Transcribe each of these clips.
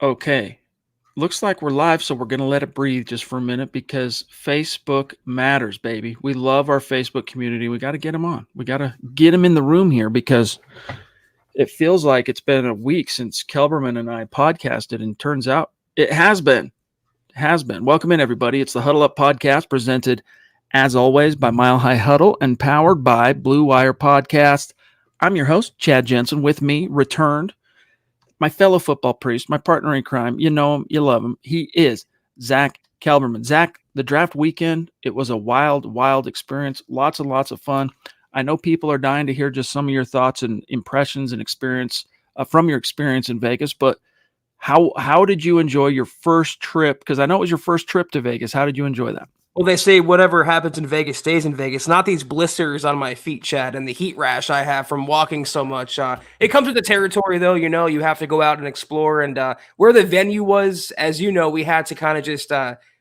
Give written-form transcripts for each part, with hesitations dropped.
Okay. Looks like we're live, so we're going to let it breathe just for a minute because Facebook matters, baby. We love our Facebook community. We got to get them on. We got to get them in the room here because it feels like it's been a week since Kelberman and I podcasted, and turns out it has been. Has been. Welcome in, everybody. It's the Huddle Up Podcast, presented, as always, by Mile High Huddle and powered by Blue Wire Podcast. I'm your host, Chad Jensen. With me, returned, my fellow football priest, my partner in crime. You know him, you love him. He is Zack Kelberman. Zack, the draft weekend, it was a wild, wild experience. Lots and lots of fun. I know people are dying to hear just some of your thoughts and impressions and experience from your experience in Vegas. But how did you enjoy your first trip? Because I know it was your first trip to Vegas. How did you enjoy that? Well, they say whatever happens in Vegas stays in Vegas. Not these blisters on my feet, Chad, and the heat rash I have from walking so much. It comes with the territory, though. You have to go out and explore. And where the venue was, as you know, we had to kind of just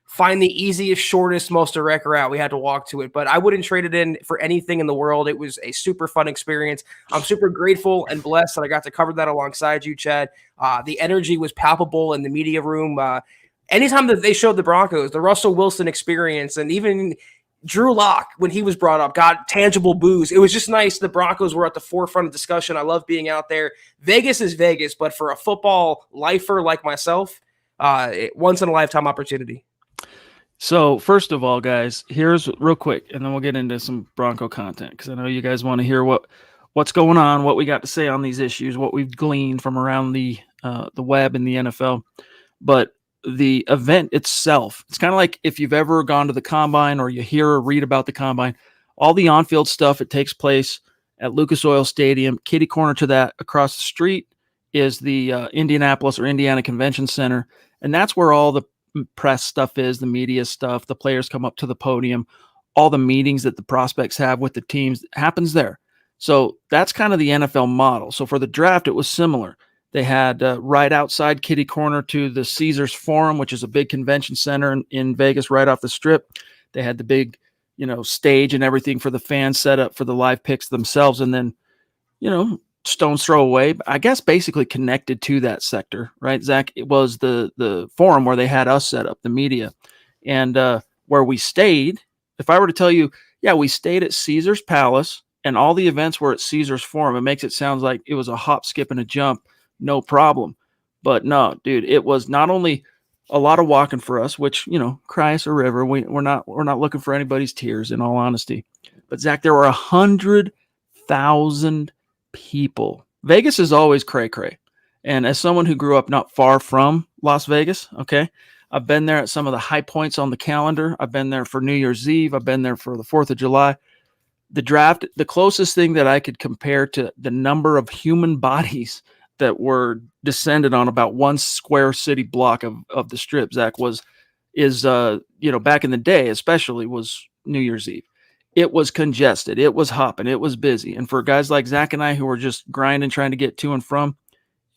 find the easiest, shortest, most direct route. We had to walk to it. But I wouldn't trade it in for anything in the world. It was a super fun experience. I'm super grateful and blessed that I got to cover that alongside you, Chad. The energy was palpable in the media room. Anytime that they showed the Broncos, the Russell Wilson experience, and even Drew Lock, when he was brought up, got tangible boos. It was just nice. The Broncos were at the forefront of discussion. I love being out there. Vegas is Vegas, but for a football lifer like myself, once in a lifetime opportunity. So first of all, guys, here's real quick, and then we'll get into some Bronco content because I know you guys want to hear what's going on, what we got to say on these issues, what we've gleaned from around the web in the NFL. But the event itself, it's kind of like if you've ever gone to the combine or you hear or read about the combine, all the on-field stuff, it takes place at Lucas Oil Stadium. Kitty corner to that across the street is the Indianapolis or Indiana Convention Center. And that's where all the press stuff is, the media stuff, the players come up to the podium, all the meetings that the prospects have with the teams happens there. So that's kind of the NFL model. So for the draft, it was similar. They had right outside kitty corner to the Caesars Forum, which is a big convention center in Vegas, right off the strip. They had the big, stage and everything for the fans set up for the live picks themselves. And then, stone's throw away, I guess basically connected to that sector, right, Zack? It was the forum where they had us set up, the media. And where we stayed, if I were to tell you, yeah, we stayed at Caesars Palace and all the events were at Caesars Forum, it makes it sound like it was a hop, skip, and a jump. No problem. But no, dude, it was not only a lot of walking for us, which, cry us a river. We're not looking for anybody's tears, in all honesty. But Zack, there were 100,000 people. Vegas is always cray-cray. And as someone who grew up not far from Las Vegas, okay, I've been there at some of the high points on the calendar. I've been there for New Year's Eve. I've been there for the 4th of July. The draft, the closest thing that I could compare to the number of human bodies that were descended on about one square city block of the strip, Zack, is back in the day, especially, was New Year's Eve. It was congested. It was hopping. It was busy. And for guys like Zack and I who were just grinding, trying to get to and from,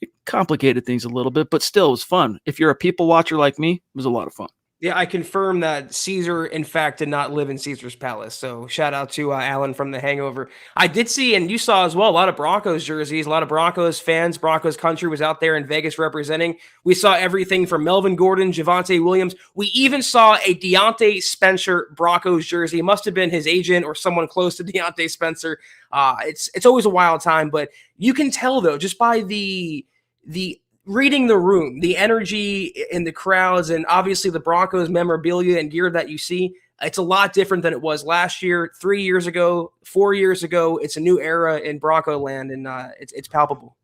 it complicated things a little bit, but still it was fun. If you're a people watcher like me, it was a lot of fun. Yeah, I confirm that Caesar, in fact, did not live in Caesar's Palace. So shout out to Alan from The Hangover. I did see, and you saw as well, a lot of Broncos jerseys, a lot of Broncos fans. Broncos country was out there in Vegas representing. We saw everything from Melvin Gordon, Javonte Williams. We even saw a Deontay Spencer Broncos jersey. It must have been his agent or someone close to Deontay Spencer. It's always a wild time, but you can tell, though, just by the reading the room, the energy in the crowds, and obviously the Broncos memorabilia and gear that you see, it's a lot different than it was last year, 3 years ago, 4 years ago. It's a new era in Bronco land, and it's palpable.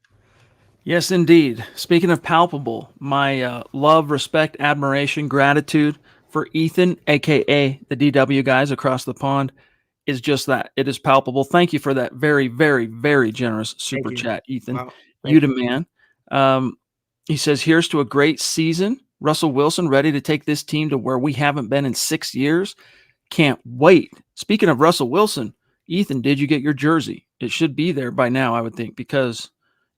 Yes, indeed. Speaking of palpable, my love, respect, admiration, gratitude for Ethan, a.k.a. the DW guys across the pond, is just that. It is palpable. Thank you for that very, very, very generous super chat, Ethan. Wow. You the man. He says, here's to a great season. Russell Wilson ready to take this team to where we haven't been in 6 years. Can't wait. Speaking of Russell Wilson, Ethan, did you get your jersey? It should be there by now, I would think, because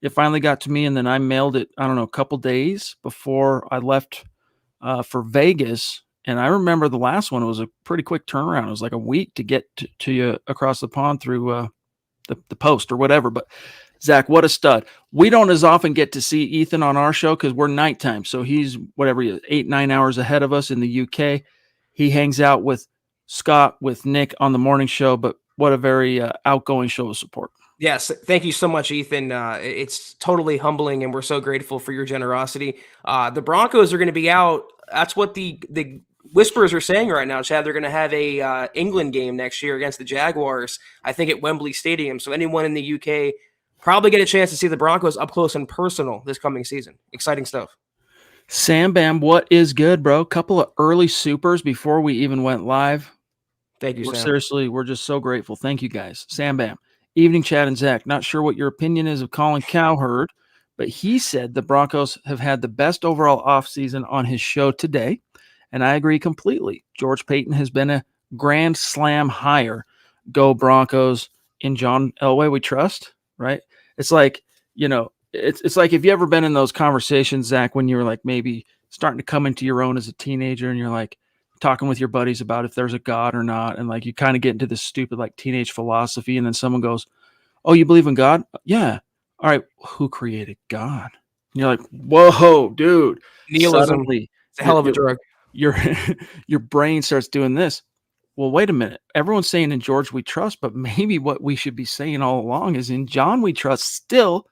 it finally got to me, and then I mailed it, I don't know, a couple days before I left for Vegas. And I remember the last one was a pretty quick turnaround. It was like a week to get to you across the pond through the post or whatever. But Zach, what a stud. We don't as often get to see Ethan on our show because we're nighttime. So he's whatever he is, 8-9 hours ahead of us in the UK. He hangs out with Scott, with Nick on the morning show, but what a very outgoing show of support. Yes, thank you so much, Ethan. It's totally humbling, and we're so grateful for your generosity. The Broncos are going to be out. That's what the whispers are saying right now, Chad. They're going to have a England game next year against the Jaguars, I think at Wembley Stadium. So anyone in the UK probably get a chance to see the Broncos up close and personal this coming season. Exciting stuff. Sam Bam, what is good, bro? Couple of early supers before we even went live. Thank you, Sam. Seriously, we're just so grateful. Thank you, guys. Sam Bam. Evening, Chad and Zach. Not sure what your opinion is of Colin Cowherd, but he said the Broncos have had the best overall offseason on his show today, and I agree completely. George Paton has been a grand slam hire. Go Broncos. In John Elway we trust, right? It's like, it's like if you ever been in those conversations, Zach, when you were like maybe starting to come into your own as a teenager and you're like talking with your buddies about if there's a God or not. And like you kind of get into this stupid like teenage philosophy. And then someone goes, "Oh, you believe in God?" "Yeah." "All right. Who created God?" And you're like, "Whoa, dude." Nihilism. Suddenly, It's a hell of a drug. Your brain starts doing this. Well, wait a minute. Everyone's saying in George we trust, but maybe what we should be saying all along is in John we trust still,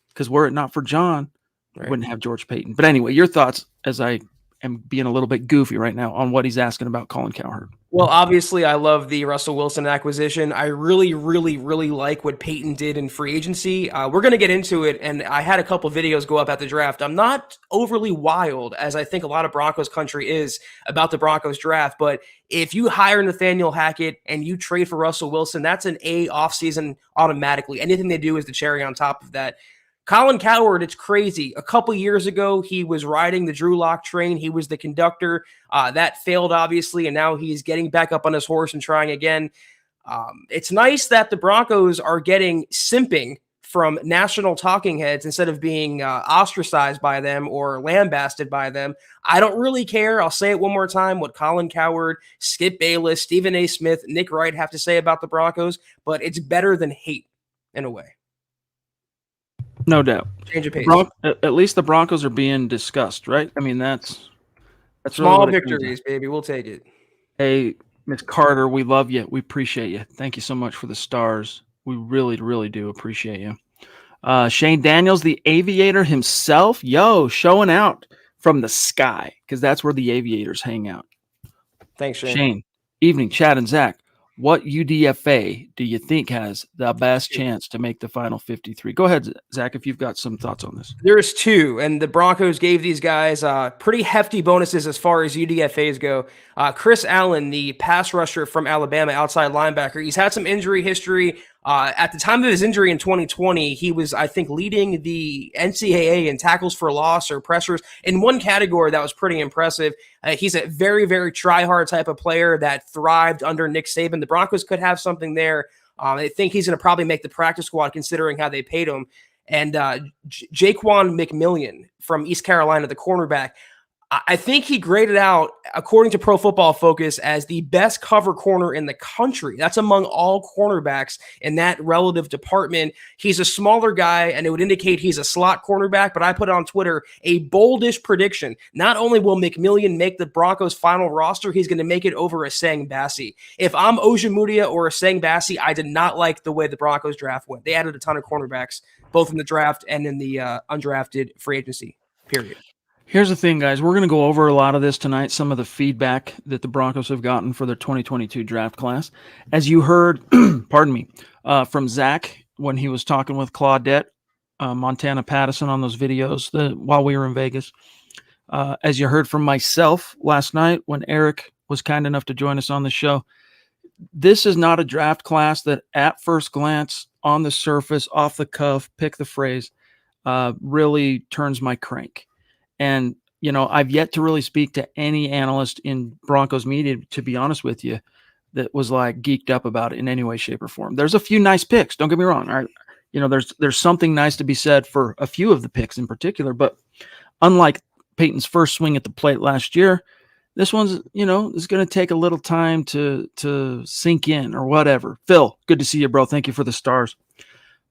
because were it not for John, we wouldn't have George Paton. But anyway, your thoughts, as I am being a little bit goofy right now, on what he's asking about Colin Cowherd. Well, obviously, I love the Russell Wilson acquisition. I really, really, really like what Peyton did in free agency. We're going to get into it, and I had a couple videos go up at the draft. I'm not overly wild, as I think a lot of Broncos country is about the Broncos draft, but if you hire Nathaniel Hackett and you trade for Russell Wilson, that's an A offseason automatically. Anything they do is the cherry on top of that. Colin Cowherd, it's crazy. A couple years ago, he was riding the Drew Lock train. He was the conductor. That failed, obviously, and now he's getting back up on his horse and trying again. It's nice that the Broncos are getting simping from national talking heads instead of being ostracized by them or lambasted by them. I don't really care. I'll say it one more time, what Colin Cowherd, Skip Bayless, Stephen A. Smith, Nick Wright have to say about the Broncos, but it's better than hate in a way. No doubt. Change of pace. At least the Broncos are being discussed, right? I mean, that's small really victories, baby. We'll take it. Hey, Miss Carter, we love you. We appreciate you. Thank you so much for the stars. We really, really do appreciate you. Shane Daniels, the aviator himself, showing out from the sky, because that's where the aviators hang out. Thanks, Shane. Shane, evening, Chad and Zach. What UDFA do you think has the best chance to make the final 53? Go ahead, Zach, if you've got some thoughts on this. There's two, and the Broncos gave these guys pretty hefty bonuses as far as UDFAs go. Chris Allen, the pass rusher from Alabama, outside linebacker, he's had some injury history. At the time of his injury in 2020, he was, I think, leading the NCAA in tackles for loss or pressures in one category that was pretty impressive. He's a very, very try-hard type of player that thrived under Nick Saban. The Broncos could have something there. I think he's going to probably make the practice squad considering how they paid him. And Jaquan McMillian from East Carolina, the cornerback, I think he graded out, according to Pro Football Focus, as the best cover corner in the country. That's among all cornerbacks in that relative department. He's a smaller guy, and it would indicate he's a slot cornerback, but I put on Twitter a boldish prediction. Not only will McMillian make the Broncos' final roster, he's going to make it over Asang Bassi. If I'm Ojemudia or Asang Bassi, I did not like the way the Broncos draft went. They added a ton of cornerbacks, both in the draft and in the undrafted free agency period. Here's the thing, guys. We're going to go over a lot of this tonight, some of the feedback that the Broncos have gotten for their 2022 draft class. As you heard, pardon me, from Zach when he was talking with Claudette, Montana Pattison on those videos while we were in Vegas. As you heard from myself last night when Eric was kind enough to join us on the show, this is not a draft class that at first glance, on the surface, off the cuff, pick the phrase, really turns my crank. And, I've yet to really speak to any analyst in Broncos media, to be honest with you, that was like geeked up about it in any way, shape, or form. There's a few nice picks. Don't get me wrong. All right? There's something nice to be said for a few of the picks in particular. But unlike Peyton's first swing at the plate last year, this one's, is going to take a little time to sink in or whatever. Phil, good to see you, bro. Thank you for the stars.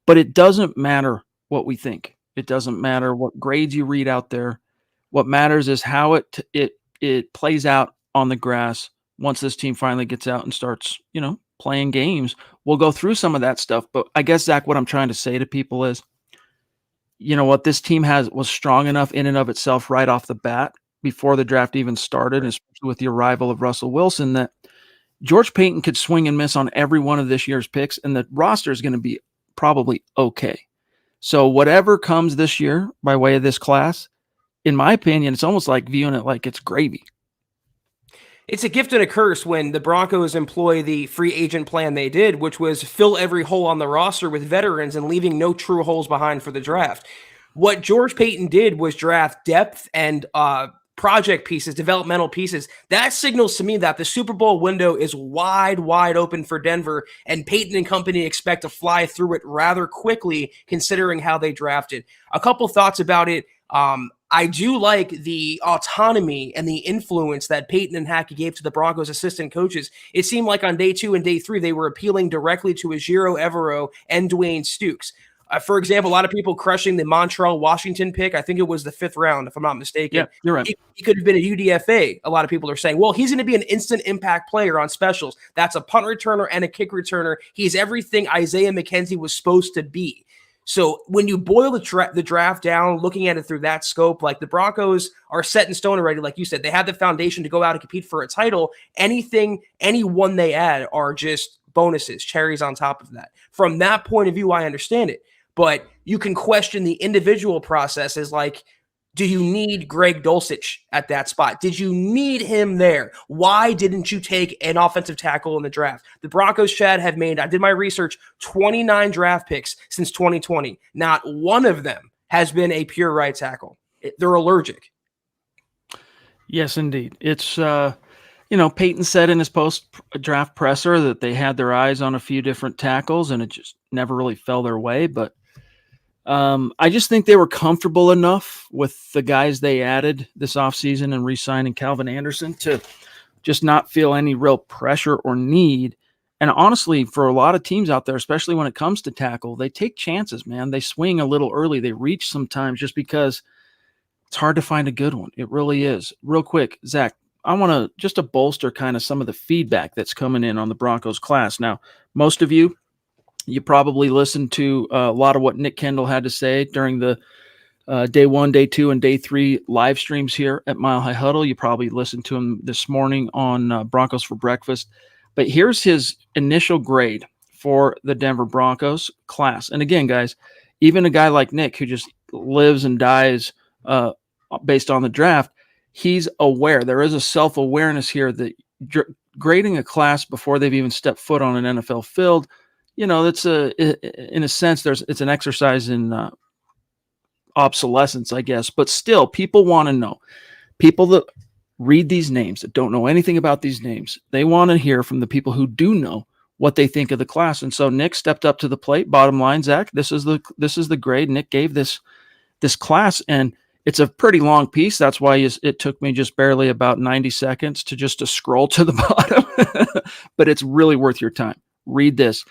But it doesn't matter what we think. It doesn't matter what grades you read out there. What matters is how it plays out on the grass once this team finally gets out and starts, playing games. We'll go through some of that stuff. But I guess, Zach, what I'm trying to say to people is, this team was strong enough in and of itself right off the bat before the draft even started, especially with the arrival of Russell Wilson, that George Paton could swing and miss on every one of this year's picks, and the roster is going to be probably okay. So whatever comes this year by way of this class, in my opinion, it's almost like viewing it like it's gravy. It's a gift and a curse when the Broncos employ the free agent plan they did, which was fill every hole on the roster with veterans and leaving no true holes behind for the draft. What George Paton did was draft depth and project pieces, developmental pieces. That signals to me that the Super Bowl window is wide, wide open for Denver, and Paton and company expect to fly through it rather quickly, considering how they drafted. A couple thoughts about it. I do like the autonomy and the influence that Paton and Hackey gave to the Broncos assistant coaches. It seemed like on day 2 and day 3, they were appealing directly to Ejiro Evero and Dwayne Stukes. For example, a lot of people crushing the Montreal Washington pick. I think it was the 5th round, if I'm not mistaken. Yeah, you're right. He could have been a UDFA. A lot of people are saying, well, he's going to be an instant impact player on specials. That's a punt returner and a kick returner. He's everything Isaiah McKenzie was supposed to be. So when you boil the draft down, looking at it through that scope, like the Broncos are set in stone already. Like you said, they have the foundation to go out and compete for a title. Anyone they add are just bonuses, cherries on top of that. From that point of view, I understand it. But you can question the individual processes, like, do you need Greg Dulcich at that spot? Did you need him there? Why didn't you take an offensive tackle in the draft? The Broncos, Chad, have made, I did my research, 29 draft picks since 2020. Not one of them has been a pure right tackle. They're allergic. Yes, indeed. It's, Paton said in his post-draft presser that they had their eyes on a few different tackles, and it just never really fell their way. But I just think they were comfortable enough with the guys they added this offseason and re-signing Calvin Anderson to just not feel any real pressure or need. And honestly, for a lot of teams out there, especially when it comes to tackle, they take chances, man. They swing a little early. They reach sometimes just because it's hard to find a good one. It really is. Real quick, Zach, I want to bolster kind of some of the feedback that's coming in on the Broncos class. Now, most of you probably listened to a lot of what Nick Kendall had to say during the day 1, day 2, and day 3 live streams here at Mile High Huddle. You probably listened to him this morning on Broncos for Breakfast. But here's his initial grade for the Denver Broncos class. And again, guys, even a guy like Nick, who just lives and dies based on the draft, he's aware. There is a self-awareness here that grading a class before they've even stepped foot on an NFL field, that's in a sense, it's an exercise in obsolescence, I guess. But still, people want to know. People that read these names, that don't know anything about these names, they want to hear from the people who do know what they think of the class. And so Nick stepped up to the plate. Bottom line, Zach, this is the grade Nick gave this class, and it's a pretty long piece. That's why it took me just barely about 90 seconds to scroll to the bottom. But it's really worth your time. Read this.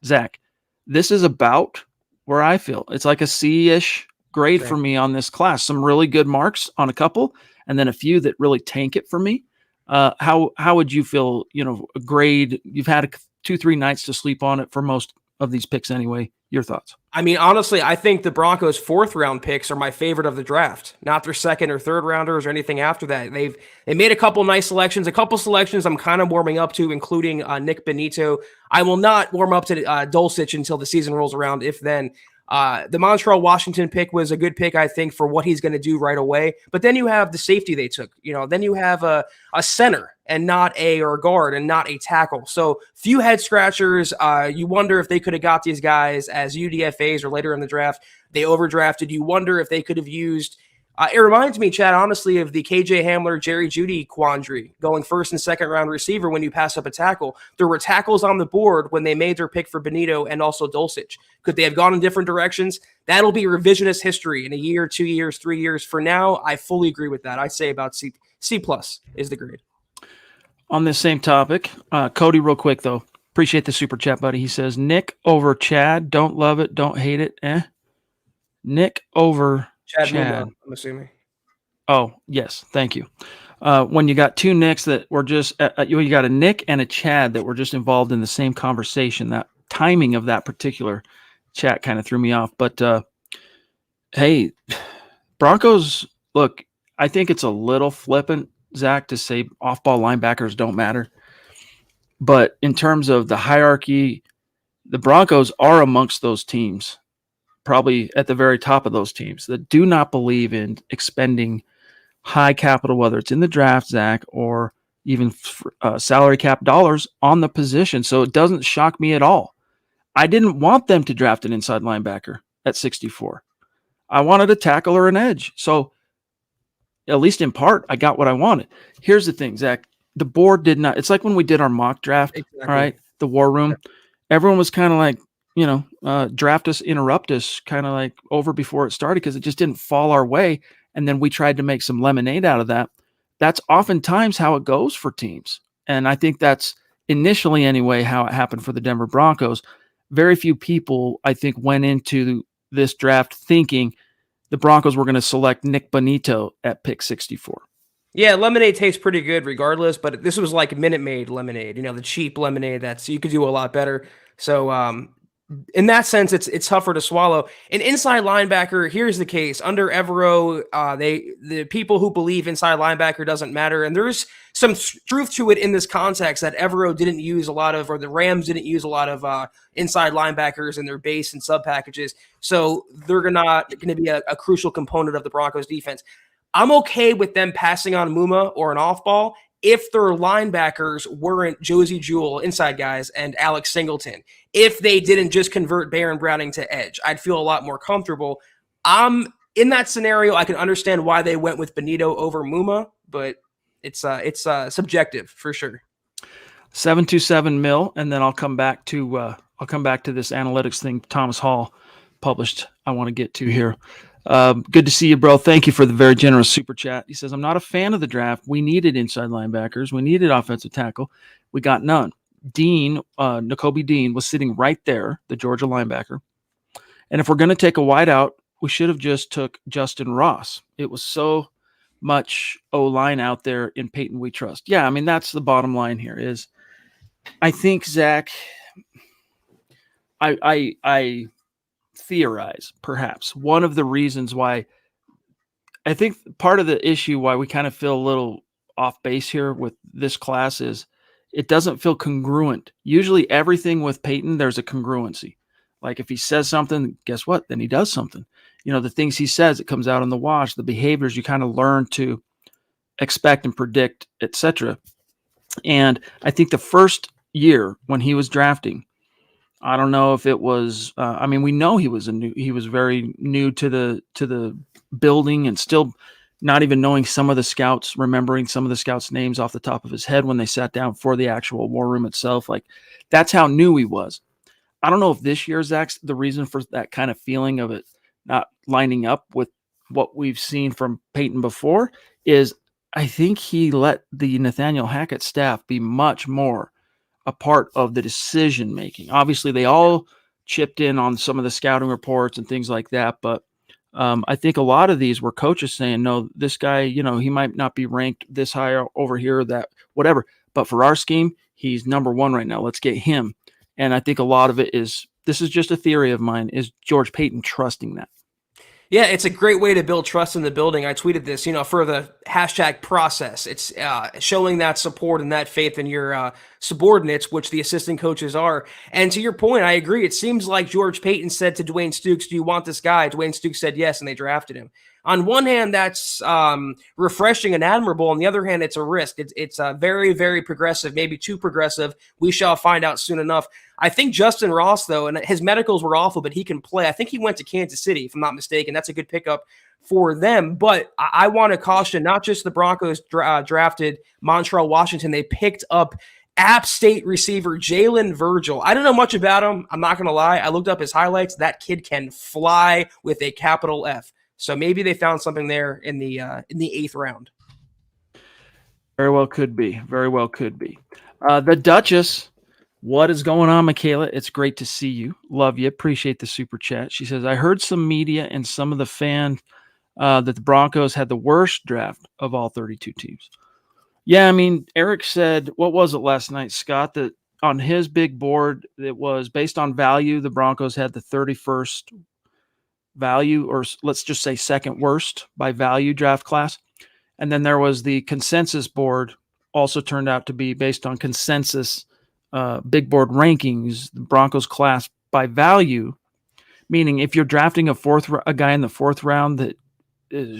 Zach, this is about where I feel. It's like a C-ish grade for me on this class. Some really good marks on a couple, and then a few that really tank it for me. How would you feel, a grade? You've had 2-3 nights to sleep on it for most of these picks anyway. Your thoughts? I mean, honestly, I think the Broncos' 4th round picks are my favorite of the draft, not their 2nd or 3rd rounders or anything after that. They made a couple nice selections, a couple selections I'm kind of warming up to, including Nick Bonitto. I will not warm up to Dulcich until the season rolls around, if then. The Montreal Washington pick was a good pick, I think, for what he's going to do right away. But then you have the safety they took. Then you have a center and not a guard and not a tackle. So few head scratchers. You wonder if they could have got these guys as UDFAs or later in the draft. They overdrafted. You wonder if they could have used. It reminds me, Chad, honestly, of the KJ Hamler, Jerry Jeudy quandary, going 1st and 2nd round receiver when you pass up a tackle. There were tackles on the board when they made their pick for Bonitto and also Dulcich. Could they have gone in different directions? That'll be revisionist history in a year, 2 years, 3 years. For now, I fully agree with that. I say about C plus is the grade. On this same topic, Cody, real quick though, Appreciate the super chat, buddy. He says, Nick over Chad. Don't love it. Don't hate it. Nick over Chad Chad. Muma, I'm assuming. Oh, yes. Thank you. When you got two Nicks that were just, you got a Nick and a Chad that were just involved in the same conversation, that timing of that particular chat kind of threw me off. But hey, Broncos, look, I think it's a little flippant, Zach, to say off-ball linebackers don't matter. But in terms of the hierarchy, the Broncos are amongst those teams, probably at the very top of those teams, that do not believe in expending high capital, whether it's in the draft, Zach, or even salary cap dollars on the position. So it doesn't shock me at all. I didn't want them to draft an inside linebacker at 64. I wanted a tackle or an edge. So at least in part, I got what I wanted. Here's the thing, Zach. The board did not. It's like when we did our mock draft, Exactly. all right, the war room. Everyone was kind of like, draft us, interrupt us, kind of like over before it started because it just didn't fall our way. And then we tried to make some lemonade out of that. That's oftentimes how it goes for teams. And I think that's initially, anyway, how it happened for the Denver Broncos. Very few people, I think, went into this draft thinking the Broncos were going to select Nick Bonitto at pick 64. Yeah, lemonade tastes pretty good regardless, but this was like Minute Maid lemonade, the cheap lemonade that's you could do a lot better. So in that sense, it's tougher to swallow. An inside linebacker, here's the case. Under Evero, the people who believe inside linebacker doesn't matter, and there's some truth to it in this context that Evero didn't use a lot of, or the Rams didn't use a lot of inside linebackers in their base and sub packages. So they're not going to be a crucial component of the Broncos defense. I'm okay with them passing on Muma or an off ball if their linebackers weren't Josie Jewell, inside guys, and Alex Singleton. If they didn't just convert Baron Browning to edge, I'd feel a lot more comfortable. In that scenario, I can understand why they went with Bonitto over Muma, but it's subjective for sure. 727 mil, and then I'll come back to this analytics thing Thomas Hall published. I want to get to here. Good to see you, bro. Thank you for the very generous super chat. He says, I'm not a fan of the draft. We needed inside linebackers. We needed offensive tackle. We got none. Nakobe Dean was sitting right there, the Georgia linebacker. And if we're going to take a wideout, we should have just took Justin Ross. It was so much O-line out there in Peyton we trust. Yeah, I mean, that's the bottom line here is I think, Zach, I theorize perhaps one of the reasons why I think part of the issue why we kind of feel a little off base here with this class is it doesn't feel congruent. Usually everything with Peyton, there's a congruency. Like if he says something, guess what? Then he does something. The things he says, it comes out in the wash, the behaviors you kind of learn to expect and predict, etc. And I think the first year when he was drafting, I don't know if it was. We know he was very new to the building, and still not even knowing some of the scouts, remembering some of the scouts' names off the top of his head when they sat down for the actual war room itself. Like that's how new he was. I don't know if this year, Zach's the reason for that kind of feeling of it not lining up with what we've seen from Peyton before. Is I think he let the Nathaniel Hackett staff be much more a part of the decision making. Obviously, they all chipped in on some of the scouting reports and things like that, but I think a lot of these were coaches saying, "No, this guy, he might not be ranked this high over here, that whatever, but for our scheme, he's number one right now. Let's get him." And I think a lot of it is this is just a theory of mine: is George Payton trusting that? Yeah, it's a great way to build trust in the building. I tweeted this, for the hashtag process. It's showing that support and that faith in your subordinates, which the assistant coaches are. And to your point, I agree. It seems like George Payton said to Dwayne Stukes, "Do you want this guy?" Dwayne Stukes said yes, and they drafted him. On one hand, that's refreshing and admirable. On the other hand, it's a risk. It's very, very progressive, maybe too progressive. We shall find out soon enough. I think Justin Ross, though, and his medicals were awful, but he can play. I think he went to Kansas City, if I'm not mistaken. That's a good pickup for them. But I want to caution, not just the Broncos drafted Montreal Washington. They picked up App State receiver Jalen Virgil. I don't know much about him. I'm not going to lie. I looked up his highlights. That kid can fly with a capital F. So maybe they found something there in the 8th round. Very well could be. Very well could be. The Duchess What is going on, Michaela? It's great to see you. Love you. Appreciate the super chat. She says, I heard some media and some of the fan that the Broncos had the worst draft of all 32 teams. Yeah, I mean, Eric said, what was it last night, Scott, that on his big board, it was based on value. The Broncos had the 31st value, or let's just say second worst by value draft class. And then there was the consensus board, also turned out to be based on consensus big board rankings, the Broncos class by value, meaning if you're drafting a guy in the fourth round that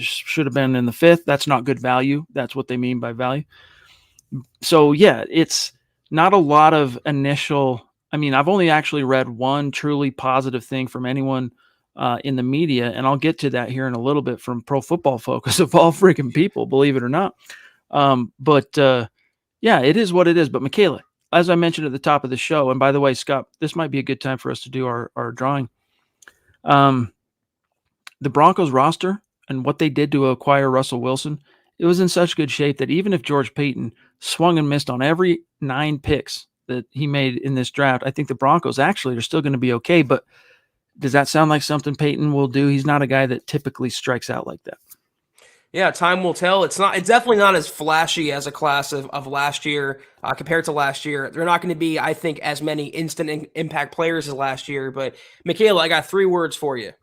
should have been in the fifth, that's not good value. That's what they mean by value. So yeah, it's not a lot of initial. I mean, I've only actually read one truly positive thing from anyone in the media, and I'll get to that here in a little bit, from Pro Football Focus of all freaking people, believe it or not. Yeah, it is what it is. But Michaela, as I mentioned at the top of the show, and by the way, Scott, this might be a good time for us to do our drawing. The Broncos roster and what they did to acquire Russell Wilson, it was in such good shape that even if George Payton swung and missed on every 9 picks that he made in this draft, I think the Broncos actually are still going to be okay. But does that sound like something Payton will do? He's not a guy that typically strikes out like that. Yeah, time will tell. It's definitely not as flashy as a class of last year compared to last year. They're not going to be, I think, as many instant impact players as last year. But Michaela, I got 3 words for you.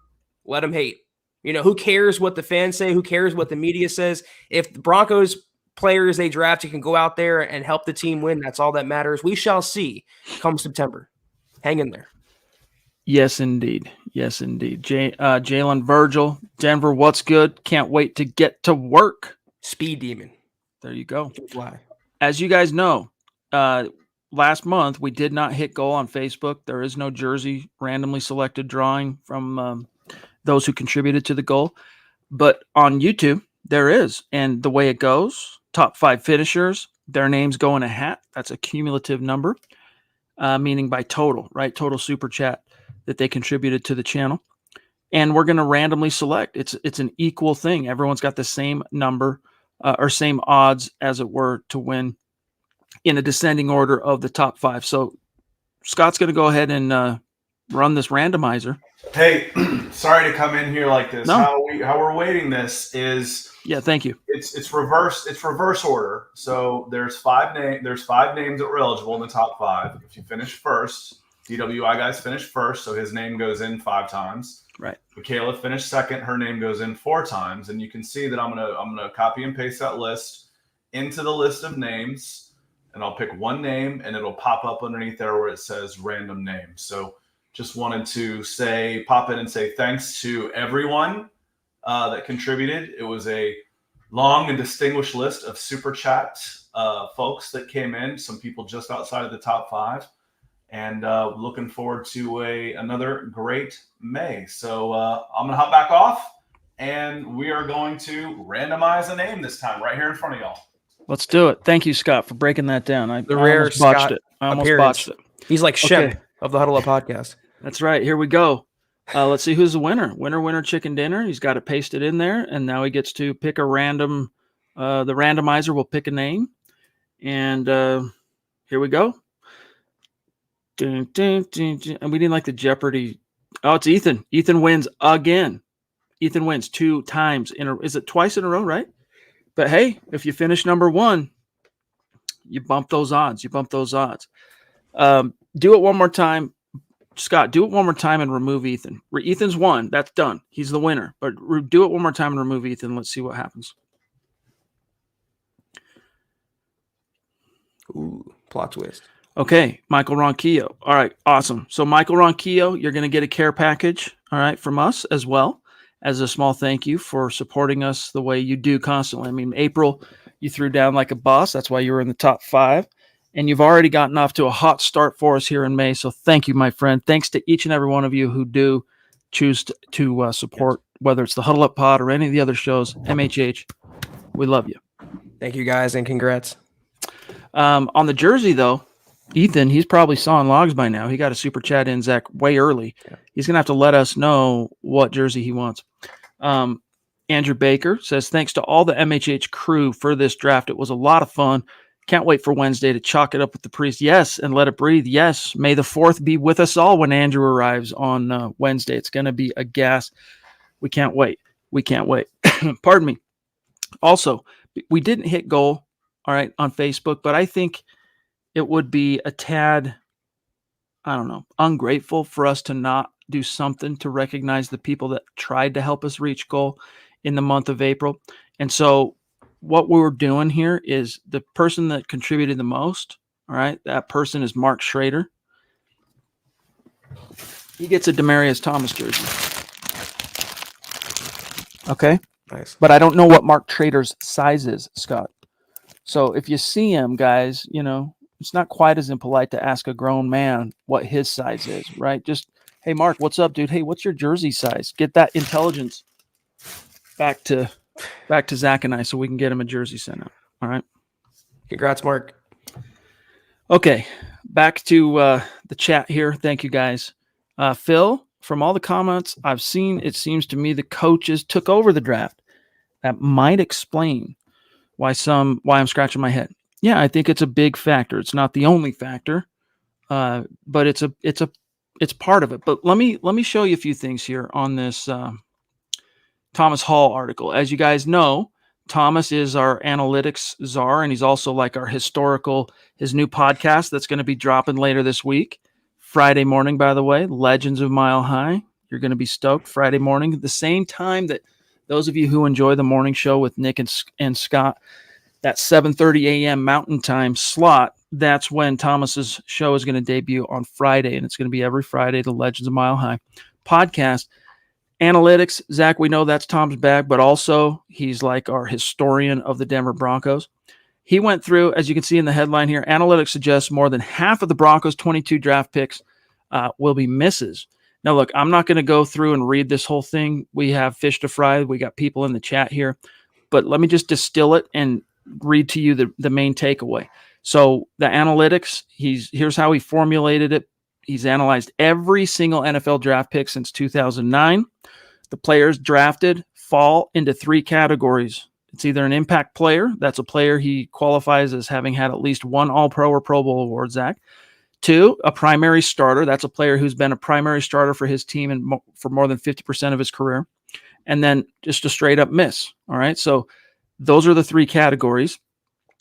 Let them hate. Who cares what the fans say? Who cares what the media says? If the Broncos players they draft, you can go out there and help the team win. That's all that matters. We shall see come September. Hang in there. Yes, indeed. Yes, indeed. Jalen Virgil, Denver, what's good? Can't wait to get to work. Speed demon. There you go. Fly. As you guys know, last month we did not hit goal on Facebook. There is no jersey randomly selected drawing from those who contributed to the goal. But on YouTube, there is. And the way it goes, top 5 finishers, their names go in a hat. That's a cumulative number, meaning by total, right? Total super chat that they contributed to the channel. And we're going to randomly select. It's an equal thing. Everyone's got the same number or same odds, as it were, to win in a descending order of the top 5. So Scott's going to go ahead and run this randomizer. Hey, sorry to come in here like this. No. How we're weighting this is thank you. It's reverse order. So there's 5 names that were eligible in the top 5. If you finish first, DWI guys finished first, so his name goes in 5 times. Right. Michaela finished second, her name goes in 4 times, and you can see that I'm gonna copy and paste that list into the list of names, and I'll pick one name, and it'll pop up underneath there where it says random name. So just wanted to pop in and say thanks to everyone that contributed. It was a long and distinguished list of super chat folks that came in. Some people just outside of the top 5. And looking forward to another great May. So I'm going to hop back off, and we are going to randomize a name this time right here in front of y'all. Let's do it. Thank you, Scott, for breaking that down. I almost botched it. He's like Shemp of the Huddle Up podcast. That's right. Here we go. Let's see who's the winner. Winner, chicken dinner. He's got it pasted in there, and now he gets to pick a random. The randomizer will pick a name, and here we go. And we didn't like the Jeopardy. Oh, it's Ethan. Ethan wins again. Ethan wins 2 times is it twice in a row, right? But hey, if you finish number 1, you bump those odds. Do it one more time. Scott, do it one more time and remove Ethan. Ethan's won. That's done. He's the winner. But do it one more time and remove Ethan. Let's see what happens. Ooh, plot twist. Okay, Michael Ronquillo. All right, awesome. So Michael Ronquillo, you're going to get a care package, all right, from us as well, as a small thank you for supporting us the way you do constantly. I mean, April, you threw down like a boss. That's why you were in the top 5. And you've already gotten off to a hot start for us here in May. So thank you, my friend. Thanks to each and every one of you who do choose to support, whether it's the Huddle Up Pod or any of the other shows. MHH, we love you. Thank you, guys, and congrats. On the jersey, though, Ethan, he's probably sawing logs by now. He got a super chat in, Zach, way early. Yeah. He's going to have to let us know what jersey he wants. Andrew Baker says, thanks to all the MHH crew for this draft. It was a lot of fun. Can't wait for Wednesday to chalk it up with the priest. Yes, and let it breathe. Yes, may the 4th be with us all when Andrew arrives on Wednesday. It's going to be a gas. We can't wait. We can't wait. Pardon me. Also, we didn't hit goal, all right, on Facebook, but I think it would be a tad, I don't know, ungrateful for us to not do something to recognize the people that tried to help us reach goal in the month of April. And so what we're doing here is the person that contributed the most, all right, that person is Mark Schroeder. He gets a Demaryius Thomas jersey. Okay? Nice. But I don't know what Mark Schroeder's size is, Scott. So if you see him, guys, you know, it's not quite as impolite to ask a grown man what his size is, right? Just, hey, Mark, what's up, dude? Hey, what's your jersey size? Get that intelligence back to Zach and I so we can get him a jersey sent out. All right. Congrats, Mark. Okay. Back to the chat here. Thank you, guys. Phil, from all the comments I've seen, it seems to me the coaches took over the draft. That might explain why I'm scratching my head. Yeah, I think it's a big factor. It's not the only factor, but it's part of it. But let me show you a few things here on this Thomas Hall article. As you guys know, Thomas is our analytics czar, and he's also like our his new podcast that's going to be dropping later this week, Friday morning, by the way, Legends of Mile High. You're going to be stoked Friday morning, at the same time that those of you who enjoy the morning show with Nick and Scott, that 7:30 a.m. Mountain Time slot, that's when Thomas's show is going to debut on Friday, and it's going to be every Friday, the Legends of Mile High podcast. Analytics, Zach, we know that's Tom's bag, but also he's like our historian of the Denver Broncos. He went through, as you can see in the headline here, analytics suggests more than half of the Broncos' 22 draft picks will be misses. Now, look, I'm not going to go through and read this whole thing. We have fish to fry. We got people in the chat here. But let me just distill it and read to you the main takeaway. So the analytics, here's how he formulated it. He's analyzed every single NFL draft pick since 2009. The players drafted fall into 3 categories. It's either an impact player. That's a player he qualifies as having had at least one All-Pro or Pro Bowl award, Zach. 2, a primary starter. That's a player who's been a primary starter for his team and for more than 50% of his career. And then just a straight up miss. All right. So those are the 3 categories.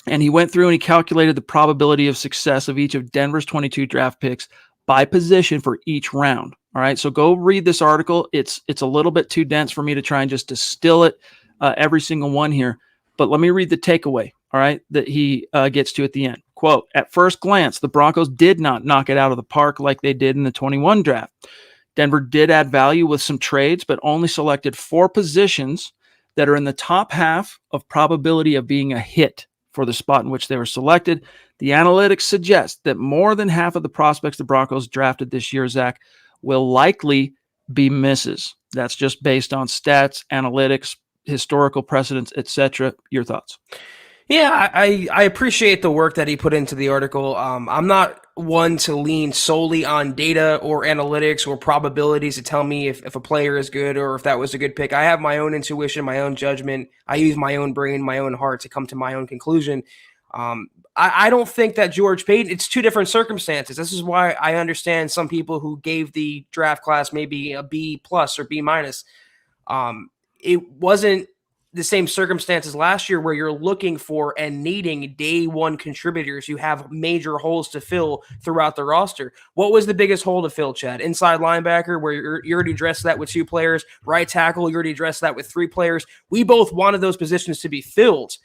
And he went through and he calculated the probability of success of each of Denver's 22 draft picks by position for each round. All right. So go read this article. It's a little bit too dense for me to try and just distill it, every single one here. But let me read the takeaway. All right. That he gets to at the end. Quote, at first glance, the Broncos did not knock it out of the park like they did in the 21 draft. Denver did add value with some trades, but only selected 4 positions that are in the top half of probability of being a hit for the spot in which they were selected. The analytics suggest that more than half of the prospects the Broncos drafted this year, Zach, will likely be misses. That's just based on stats, analytics, historical precedents, etc. Your thoughts? Yeah, I appreciate the work that he put into the article. I'm not one to lean solely on data or analytics or probabilities to tell me if a player is good or if that was a good pick. I have my own intuition, my own judgment. I use my own brain, my own heart to come to my own conclusion. I don't think that George Paton, it's 2 different circumstances. This is why I understand some people who gave the draft class maybe a B+ or B-. It wasn't the same circumstances last year where you're looking for and needing day one contributors. You have major holes to fill throughout the roster. What was the biggest hole to fill, Chad? Inside linebacker, where you already addressed that with 2 players. Right tackle, you already addressed that with 3 players. We both wanted those positions to be filled,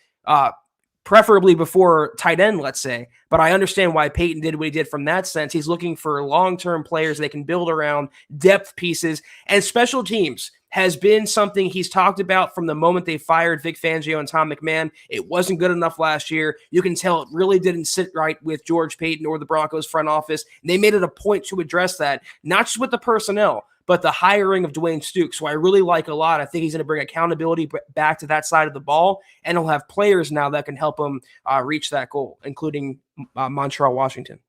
preferably before tight end, let's say. But I understand why Paton did what he did from that sense. He's looking for long-term players they can build around, depth pieces, and special teams has been something he's talked about from the moment they fired Vic Fangio and Tom McMahon. It wasn't good enough last year. You can tell it really didn't sit right with George Paton or the Broncos front office. And they made it a point to address that, not just with the personnel, but the hiring of Dwayne Stukes, who I really like a lot. I think he's going to bring accountability back to that side of the ball, and he'll have players now that can help him reach that goal, including Montreal, Washington.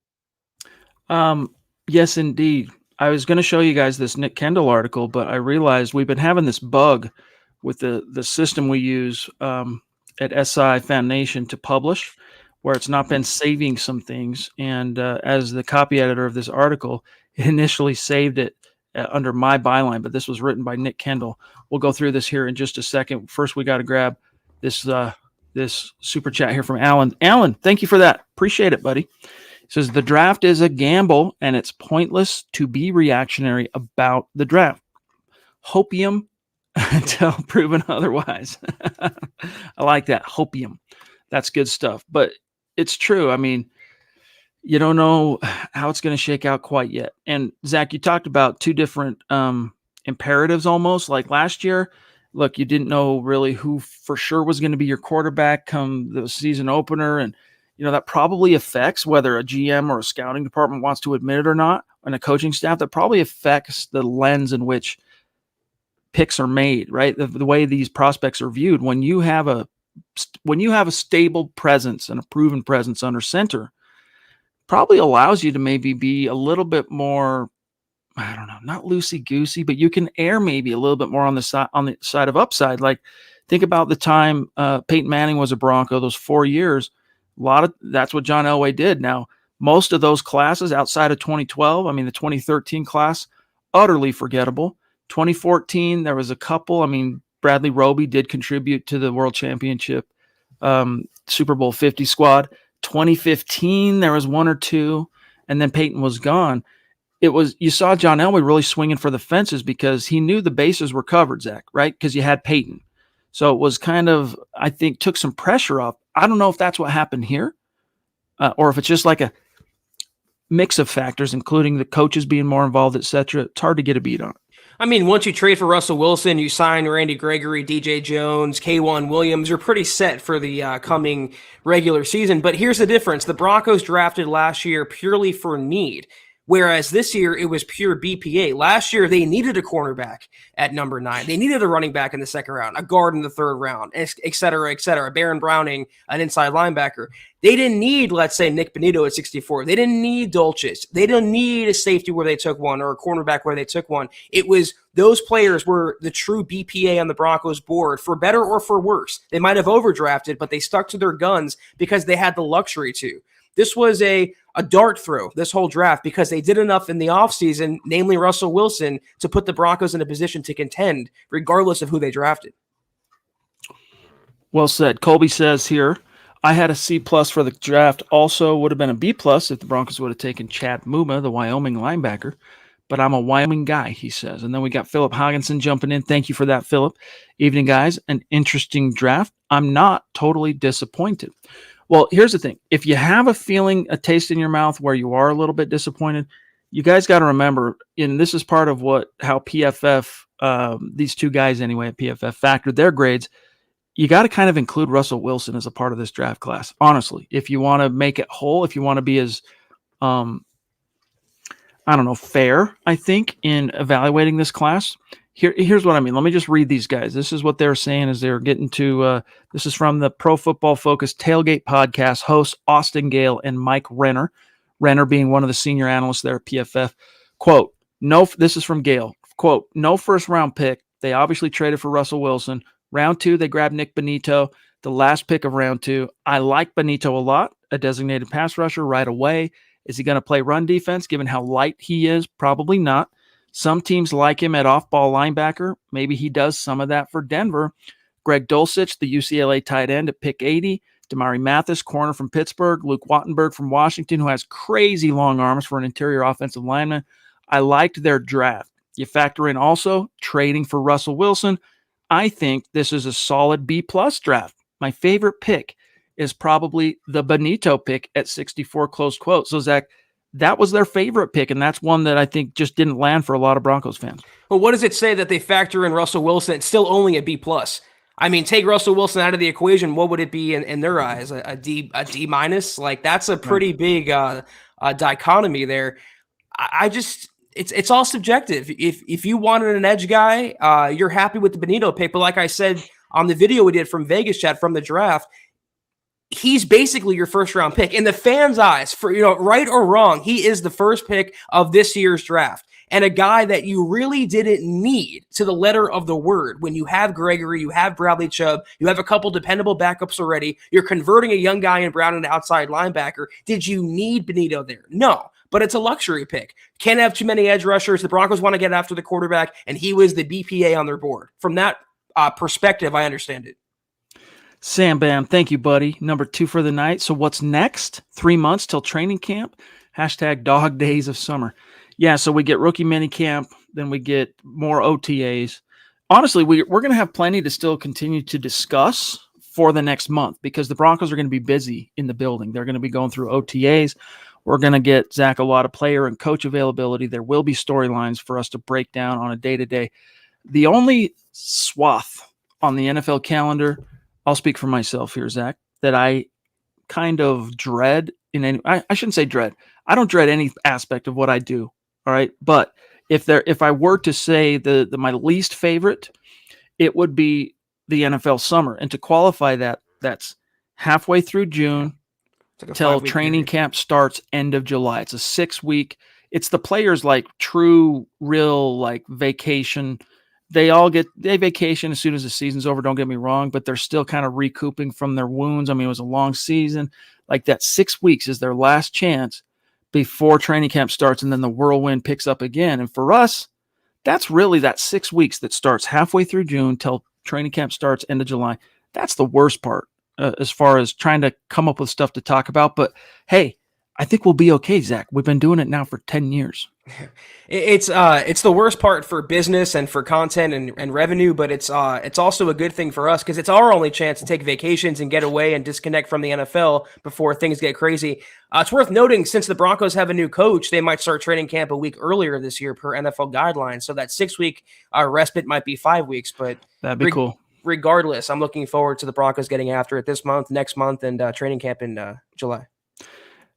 Yes, indeed. I was going to show you guys this Nick Kendall article, but I realized we've been having this bug with the system we use at SI Foundation to publish. where it's not been saving some things. And as the copy editor of this article, it initially saved it under my byline, but this was written by Nick Kendall. We'll go through this here in just a second. First, we got to grab this this super chat here from Alan. Alan, thank you for that. Appreciate it, buddy. He says, the draft is a gamble, and it's pointless to be reactionary about the draft. Hopium until proven otherwise. I like that. Hopium. That's good stuff. But it's true. I mean, you don't know how it's going to shake out quite yet. And Zach, you talked about two different imperatives almost. Like last year, look, you didn't know really who for sure was going to be your quarterback come the season opener. And, that probably affects whether a GM or a scouting department wants to admit it or not, and a coaching staff. That probably affects the lens in which picks are made, right? The way these prospects are viewed. When you have a stable presence and a proven presence under center, probably allows you to maybe be a little bit more, I don't know, not loosey-goosey, but you can err maybe a little bit more on the side of upside. Like, think about the time Peyton Manning was a Bronco, those 4 years. That's what John Elway did. Now, most of those classes outside of 2012, I mean, the 2013 class, utterly forgettable. 2014, there was a couple. I mean, Bradley Roby did contribute to the World Championship Super Bowl 50 squad. 2015, there was one or two, and then Peyton was gone. You saw John Elway really swinging for the fences because he knew the bases were covered, Zach, right? Because you had Peyton. So it was kind of, I think, took some pressure off. I don't know if that's what happened here or if it's just like a mix of factors, including the coaches being more involved, et cetera. It's hard to get a beat on it. I mean, once you trade for Russell Wilson, you sign Randy Gregory, DJ Jones, K'Wan Williams, you're pretty set for the coming regular season. But here's the difference. The Broncos drafted last year purely for need, whereas this year it was pure BPA. Last year, they needed a cornerback at number 9. They needed a running back in the second round, a guard in the third round, et cetera, et cetera. Baron Browning, an inside linebacker. They didn't need, let's say, Nick Bonitto at 64. They didn't need Dolchich. They didn't need a safety where they took one or a cornerback where they took one. It was those players were the true BPA on the Broncos board, for better or for worse. They might have overdrafted, but they stuck to their guns because they had the luxury to. This was a dart throw, this whole draft, because they did enough in the offseason, namely Russell Wilson, to put the Broncos in a position to contend, regardless of who they drafted. Well said. Colby says here, I had a C+ for the draft. Also would have been a B+ if the Broncos would have taken Chad Muma, the Wyoming linebacker. But I'm a Wyoming guy, he says. And then we got Philip Hogginson jumping in. Thank you for that, Philip. Evening, guys. An interesting draft. I'm not totally disappointed. Well, here's the thing. If you have a feeling, a taste in your mouth where you are a little bit disappointed, you guys got to remember, and this is part of how PFF, these two guys anyway at PFF, factored their grades. You got to kind of include Russell Wilson as a part of this draft class, honestly. If you want to make it whole, if you want to be as, fair, I think, in evaluating this class. Here's what I mean. Let me just read these guys. This is what they're saying as they're getting to, this is from the Pro Football Focus Tailgate Podcast hosts Austin Gale and Mike Renner. Renner being one of the senior analysts there at PFF. Quote, this is from Gale. Quote, no first round pick. They obviously traded for Russell Wilson. Round 2, they grabbed Nick Bonitto, the last pick of round 2. I like Bonitto a lot, a designated pass rusher right away. Is he going to play run defense given how light he is? Probably not. Some teams like him at off-ball linebacker. Maybe he does some of that for Denver. Greg Dulcich, the UCLA tight end at pick 80. Damari Mathis, corner from Pittsburgh. Luke Wattenberg from Washington, who has crazy long arms for an interior offensive lineman. I liked their draft. You factor in also trading for Russell Wilson. I think this is a solid B+ draft. My favorite pick is probably the Bonitto pick at 64, close quote. So, Zach, that was their favorite pick, and that's one that I think just didn't land for a lot of Broncos fans. Well, what does it say that they factor in Russell Wilson? It's still only a B+. I mean, take Russell Wilson out of the equation, what would it be in their eyes? A D-? Like, that's a pretty big dichotomy there. It's all subjective. If you wanted an edge guy, you're happy with the Bonitto pick. But like I said on the video we did from Vegas Chat from the draft, he's basically your first round pick in the fans' eyes. For right or wrong, he is the first pick of this year's draft. and a guy that you really didn't need to the letter of the word. When you have Gregory, you have Bradley Chubb, you have a couple dependable backups already, you're converting a young guy in Brown into outside linebacker. Did you need Bonitto there? No, but it's a luxury pick. Can't have too many edge rushers. The Broncos want to get after the quarterback, and he was the BPA on their board. From that perspective, I understand it. Sam Bam, thank you, buddy. Number 2 for the night. So what's next? 3 months till training camp. # dog days of summer. Yeah, so we get rookie minicamp, then we get more OTAs. Honestly, we're going to have plenty to still continue to discuss for the next month because the Broncos are going to be busy in the building. They're going to be going through OTAs. We're going to get Zach a lot of player and coach availability. There will be storylines for us to break down on a day-to-day. The only swath on the NFL calendar, I'll speak for myself here, Zach, that I kind of dread I shouldn't say dread. I don't dread any aspect of what I do. All right. But if I were to say my least favorite, it would be the NFL summer. And to qualify that, that's halfway through June till training camp starts end of July. It's a 6-week. It's the players like true, real like vacation. They vacation as soon as the season's over. Don't get me wrong, but they're still kind of recouping from their wounds. I mean, it was a long season. Like that 6 weeks is their last chance before training camp starts, and then the whirlwind picks up again. And for us, that's really that 6 weeks that starts halfway through June till training camp starts end of July. That's the worst part as far as trying to come up with stuff to talk about. But hey, I think we'll be okay, Zach. We've been doing it now for 10 years. It's the worst part for business and for content and revenue, but it's also a good thing for us because it's our only chance to take vacations and get away and disconnect from the NFL before things get crazy. It's worth noting, since the Broncos have a new coach, they might start training camp a week earlier this year per NFL guidelines. So that 6-week respite might be 5 weeks, but that'd be cool. Regardless, I'm looking forward to the Broncos getting after it this month, next month, and training camp in July.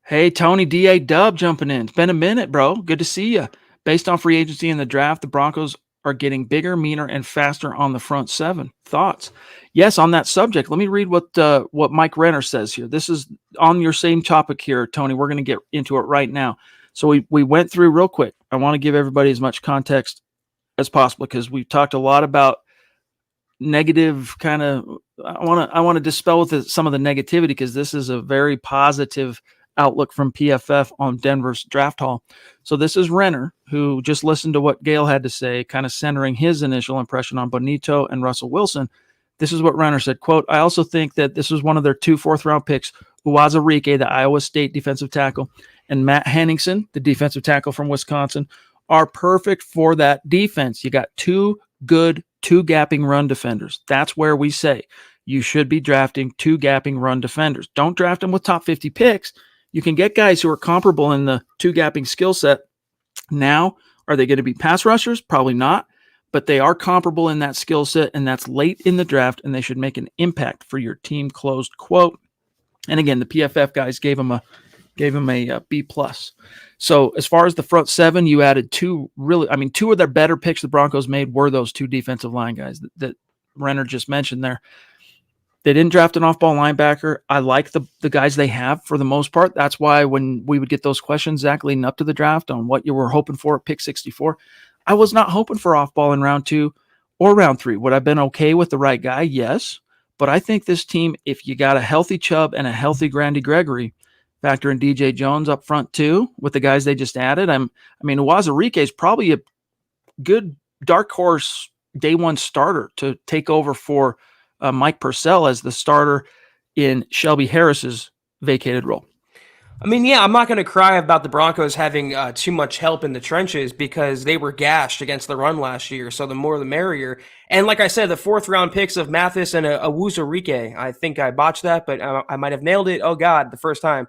Hey, Tony D.A. Dub jumping in. It's been a minute, bro. Good to see you. Based on free agency and the draft, the Broncos are getting bigger, meaner, and faster on the front seven. Thoughts? Yes, on that subject, let me read what Mike Renner says here. This is on your same topic here, Tony. We're going to get into it right now. So we went through real quick. I want to give everybody as much context as possible because we've talked a lot about negative kind of – I want to dispel with some of the negativity because this is a very positive – outlook from PFF on Denver's draft haul. So this is Renner, who just listened to what Gale had to say, kind of centering his initial impression on Bonitto and Russell Wilson. This is what Renner said, quote, I also think that this was one of their 2 fourth-round picks, Uwazurike, the Iowa State defensive tackle, and Matt Henningsen, the defensive tackle from Wisconsin, are perfect for that defense. You got 2 good 2-gapping run defenders. That's where we say you should be drafting 2-gapping run defenders. Don't draft them with top 50 picks. You can get guys who are comparable in the 2-gapping skill set. Now, are they going to be pass rushers? Probably not, but they are comparable in that skill set, and that's late in the draft, and they should make an impact for your team, closed quote. And again, the PFF guys gave him a B+. So as far as the front seven, you added 2 of their better picks the Broncos made were those 2 defensive line guys that Renner just mentioned there. They didn't draft an off-ball linebacker. I like the guys they have for the most part. That's why when we would get those questions, Zach, leading up to the draft on what you were hoping for at pick 64, I was not hoping for off-ball in round 2 or round 3. Would I have been okay with the right guy? Yes. But I think this team, if you got a healthy Chubb and a healthy Grandy Gregory, factor in DJ Jones up front too with the guys they just added. Uwazurike is probably a good dark horse day one starter to take over for Mike Purcell as the starter in Shelby Harris's vacated role. I mean, yeah, I'm not going to cry about the Broncos having too much help in the trenches because they were gashed against the run last year, so the more the merrier. And like I said, the 4th-round picks of Mathis and Uwazurike, I think I botched that, but I might have nailed it. Oh, God, the first time.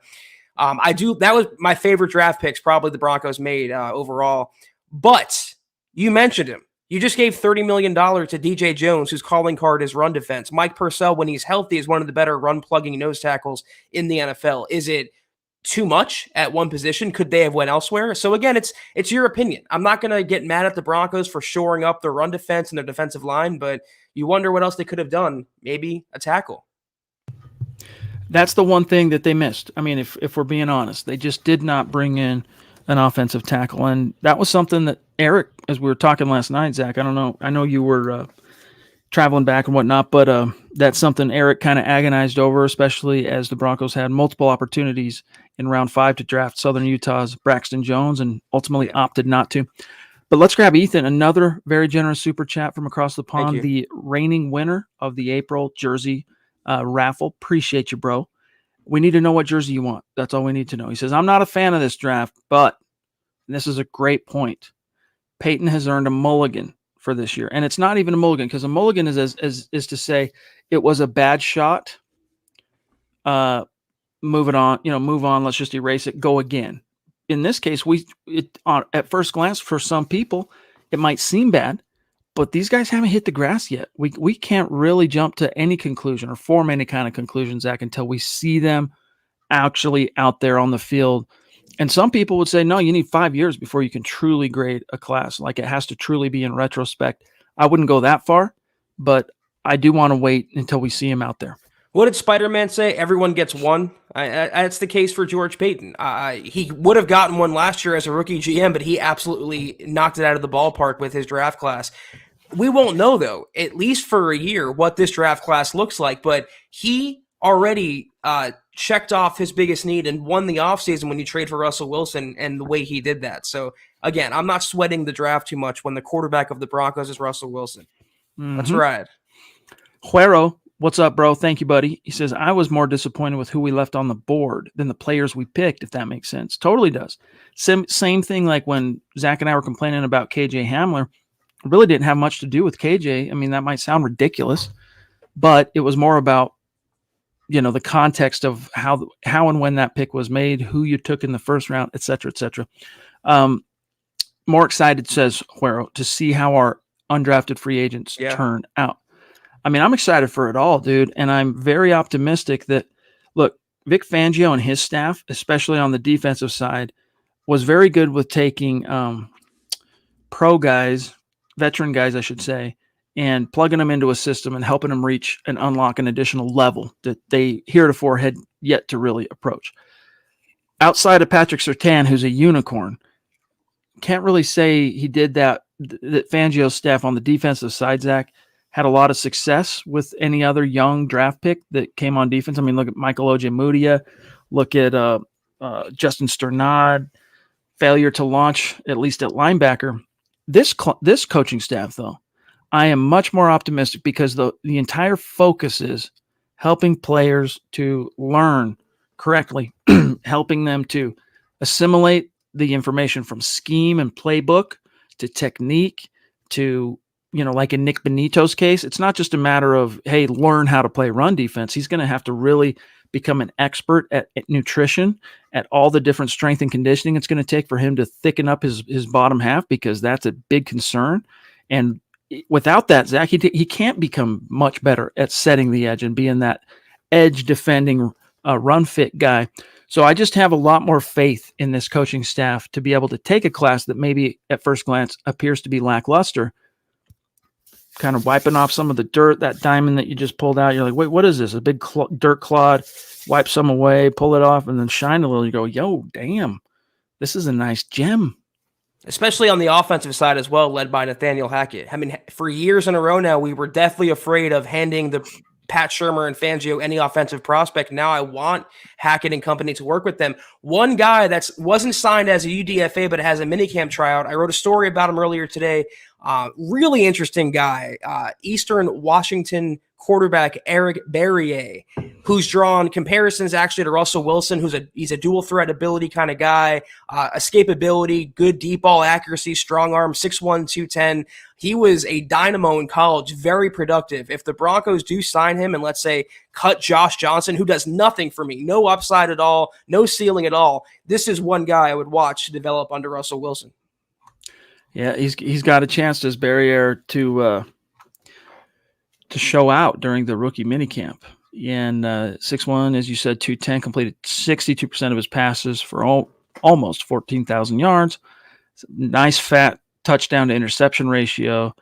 That was my favorite draft picks probably the Broncos made overall. But you mentioned him. You just gave $30 million to DJ Jones, whose calling card is run defense. Mike Purcell, when he's healthy, is one of the better run-plugging nose tackles in the NFL. Is it too much at one position? Could they have went elsewhere? So again, it's your opinion. I'm not going to get mad at the Broncos for shoring up their run defense and their defensive line, but you wonder what else they could have done. Maybe a tackle. That's the one thing that they missed. I mean, if we're being honest, they just did not bring in an offensive tackle. And that was something that Eric, as we were talking last night, Zach, I don't know, I know you were traveling back and whatnot, but that's something Eric kind of agonized over, especially as the Broncos had multiple opportunities in round 5 to draft Southern Utah's Braxton Jones and ultimately opted not to. But let's grab Ethan, another very generous super chat from across the pond, the reigning winner of the April jersey raffle. Appreciate you, bro. We need to know what jersey you want. That's all we need to know. He says, I'm not a fan of this draft, but and this is a great point. Peyton has earned a mulligan for this year. And it's not even a mulligan, because a mulligan is to say it was a bad shot. Move it on, move on. Let's just erase it. Go again. In this case, at first glance, for some people, it might seem bad, but these guys haven't hit the grass yet. We can't really jump to any conclusion or form any kind of conclusion, Zach, until we see them actually out there on the field. And some people would say, no, you need 5 years before you can truly grade a class. Like, it has to truly be in retrospect. I wouldn't go that far, but I do want to wait until we see him out there. What did Spider-Man say? Everyone gets one. That's the case for George Payton. He would have gotten one last year as a rookie GM, but he absolutely knocked it out of the ballpark with his draft class. We won't know, though, at least for a year, what this draft class looks like. But he already checked off his biggest need and won the offseason when you trade for Russell Wilson and the way he did that. So, again, I'm not sweating the draft too much when the quarterback of the Broncos is Russell Wilson. Mm-hmm. Let's ride. Juero. What's up, bro? Thank you, buddy. He says, I was more disappointed with who we left on the board than the players we picked, if that makes sense. Totally does. Same thing like when Zach and I were complaining about KJ Hamler. It really didn't have much to do with KJ. I mean, that might sound ridiculous, but it was more about, the context of how and when that pick was made, who you took in the first round, et cetera, et cetera. More excited, says Juero, to see how our undrafted free agents turn out. I mean, I'm excited for it all, dude. And I'm very optimistic that, look, Vic Fangio and his staff, especially on the defensive side, was very good with taking pro guys, veteran guys, I should say, and plugging them into a system and helping them reach and unlock an additional level that they heretofore had yet to really approach. Outside of Patrick Surtain, who's a unicorn, can't really say he did that Fangio's staff on the defensive side, Zach, had a lot of success with any other young draft pick that came on defense. I mean, look at Michael Ojemudia, look at Justin Sternad, failure to launch, at least at linebacker. This coaching staff, though, I am much more optimistic because the entire focus is helping players to learn correctly, helping them to assimilate the information from scheme and playbook to technique to, like in Nick Bonitto's case, it's not just a matter of, hey, learn how to play run defense. He's going to have to really become an expert at nutrition, at all the different strength and conditioning it's going to take for him to thicken up his bottom half, because that's a big concern. And without that, Zach, he can't become much better at setting the edge and being that edge defending run fit guy. So I just have a lot more faith in this coaching staff to be able to take a class that maybe at first glance appears to be lackluster, kind of wiping off some of the dirt, that diamond that you just pulled out. You're like, wait, what is this? A big dirt clod, wipe some away, pull it off, and then shine a little. You go, yo, damn, this is a nice gem. Especially on the offensive side as well, led by Nathaniel Hackett. I mean, for years in a row now, we were deathly afraid of handing the Pat Shurmur and Fangio any offensive prospect. Now I want Hackett and company to work with them. One guy that wasn't signed as a UDFA but has a minicamp tryout, I wrote a story about him earlier today. Really interesting guy. Eastern Washington quarterback Eric Barrier, who's drawn comparisons actually to Russell Wilson, he's a dual threat ability kind of guy, escapability, good deep ball accuracy, strong arm, 6'1", 210. He was a dynamo in college, very productive. If the Broncos do sign him and let's say cut Josh Johnson, who does nothing for me, no upside at all, no ceiling at all, this is one guy I would watch to develop under Russell Wilson. Yeah, he's got a chance as Barrier to show out during the rookie minicamp. And 6'1", as you said, 210, completed 62% of his passes for almost 14,000 yards. Nice fat touchdown to interception ratio.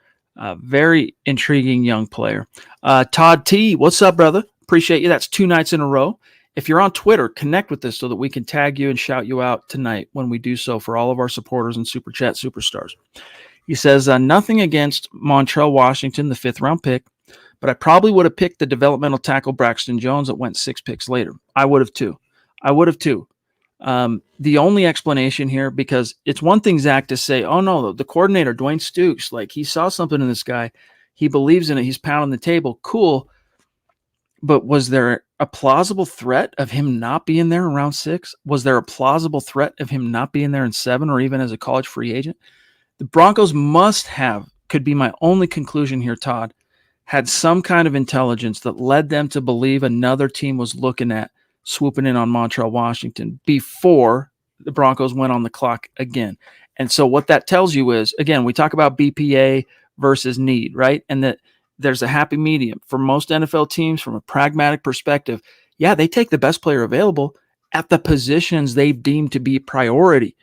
Very intriguing young player. Todd T, what's up, brother? Appreciate you. That's 2 nights in a row. If you're on Twitter, connect with us so that we can tag you and shout you out tonight when we do so for all of our supporters and Super Chat superstars. He says, nothing against Montrell Washington, the 5th round pick, but I probably would have picked the developmental tackle Braxton Jones that went 6 picks later. I would have too. The only explanation here, because it's one thing, Zach, to say, oh no, the coordinator, Dwayne Stukes, like he saw something in this guy. He believes in it. He's pounding the table. Cool. But was there a plausible threat of him not being there in round 6? Was there a plausible threat of him not being there in 7 or even as a college free agent? The Broncos must have, could be my only conclusion here, Todd, had some kind of intelligence that led them to believe another team was looking at swooping in on Montrell Washington before the Broncos went on the clock again. And so what that tells you is, again, we talk about BPA versus need, right? And that there's a happy medium for most NFL teams from a pragmatic perspective. Yeah, they take the best player available at the positions they deem to be priority.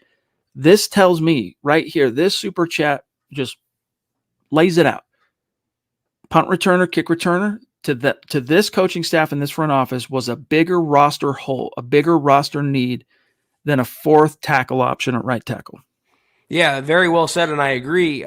This tells me right here, this super chat just lays it out. Punt returner, kick returner, to this coaching staff and this front office was a bigger roster hole, a bigger roster need than a 4th tackle option at right tackle. Yeah, very well said, and I agree.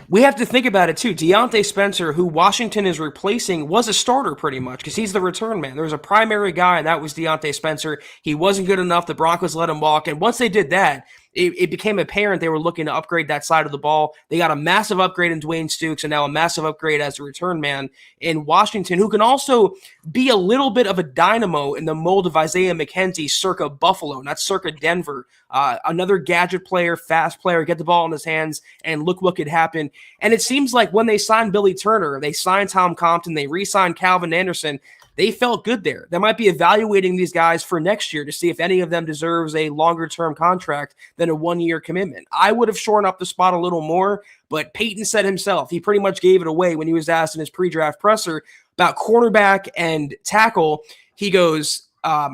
We have to think about it, too. Deontay Spencer, who Washington is replacing, was a starter pretty much because he's the return man. There was a primary guy, and that was Deontay Spencer. He wasn't good enough. The Broncos let him walk, and once they did that, it became apparent they were looking to upgrade that side of the ball. They got a massive upgrade in Dwayne Stukes and now a massive upgrade as a return man in Washington, who can also be a little bit of a dynamo in the mold of Isaiah McKenzie circa Buffalo, not circa Denver. Another gadget player, fast player, get the ball in his hands, and look what could happen. And it seems like when they signed Billy Turner, they signed Tom Compton, they re-signed Calvin Anderson, they felt good there. They might be evaluating these guys for next year to see if any of them deserves a longer-term contract than a 1-year commitment. I would have shorn up the spot a little more, but Peyton said himself, he pretty much gave it away when he was asked in his pre-draft presser about cornerback and tackle. He goes,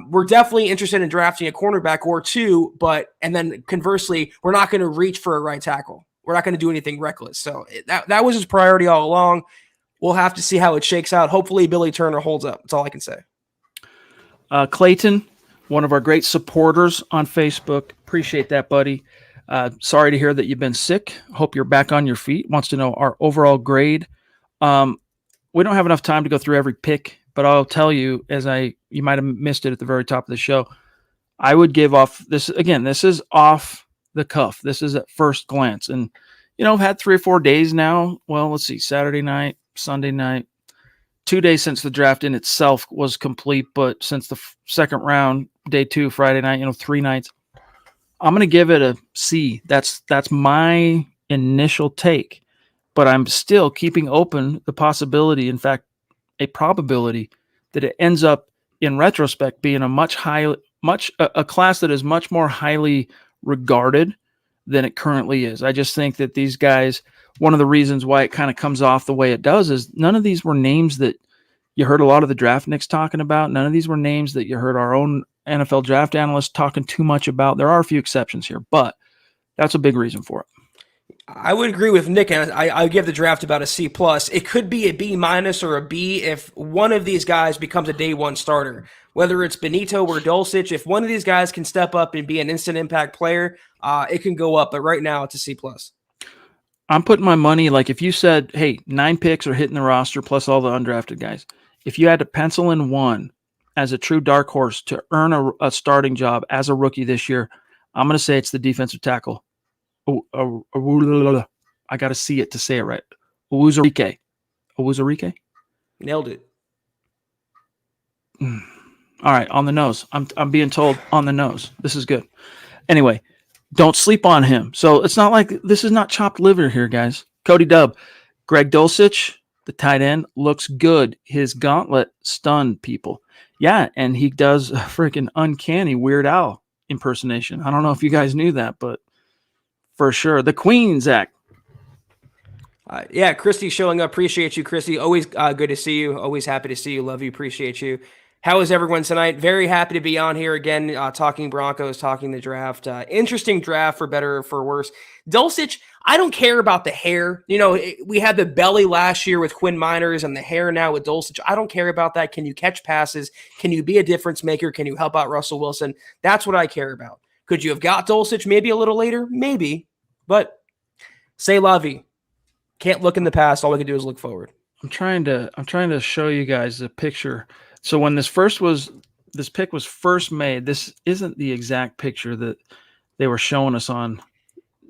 we're definitely interested in drafting a cornerback or 2, and then conversely, we're not going to reach for a right tackle. We're not going to do anything reckless. So that was his priority all along. We'll have to see how it shakes out. Hopefully, Billy Turner holds up. That's all I can say. Clayton, one of our great supporters on Facebook. Appreciate that, buddy. Sorry to hear that you've been sick. Hope you're back on your feet. Wants to know our overall grade. We don't have enough time to go through every pick, but I'll tell you, you might have missed it at the very top of the show, I would give off this. Again, this is off the cuff. This is at first glance. And, I've had 3 or 4 days now. Well, let's see, Saturday night, Sunday night, 2 days since the draft in itself was complete, but since the second round, day 2, Friday night, 3 nights, I'm going to give it a C. That's my initial take, but I'm still keeping open the possibility, in fact, a probability that it ends up in retrospect being a class that is much more highly regarded than it currently is. I just think that these guys, one of the reasons why it kind of comes off the way it does is none of these were names that you heard a lot of the draft nicks talking about. None of these were names that you heard our own NFL draft analysts talking too much about. There are a few exceptions here, but that's a big reason for it. I would agree with Nick, and I give the draft about a C+. It could be a B- or a B if one of these guys becomes a day 1 starter. Whether it's Bonitto or Dulcich, if one of these guys can step up and be an instant impact player, it can go up. But right now, it's a C+. I'm putting my money, like if you said, hey, 9 picks are hitting the roster plus all the undrafted guys. If you had to pencil in one as a true dark horse to earn a starting job as a rookie this year, I'm going to say it's the defensive tackle. I got to see it to say it right. Owuzarike? Nailed it. All right, on the nose. I'm being told on the nose. This is good. Anyway, don't sleep on him. So it's not like this is not chopped liver here, guys. Cody Dubb, Greg Dulcich, the tight end, looks good. His gauntlet stunned people. Yeah, and he does a freaking uncanny Weird Al impersonation. I don't know if you guys knew that, but for sure. The Queen, Zach. Yeah, Christy showing up. Appreciate you, Christy. Always good to see you. Always happy to see you. Love you. Appreciate you. How is everyone tonight? Very happy to be on here again, talking Broncos, talking the draft. Interesting draft, for better or for worse. Dulcich, I don't care about the hair. We had the belly last year with Quinn Miners and the hair now with Dulcich. I don't care about that. Can you catch passes? Can you be a difference maker? Can you help out Russell Wilson? That's what I care about. Could you have got Dulcich maybe a little later? Maybe. But say la vie. Can't look in the past. All we can do is look forward. I'm trying to show you guys a picture. So when this pick was first made, this isn't the exact picture that they were showing us on,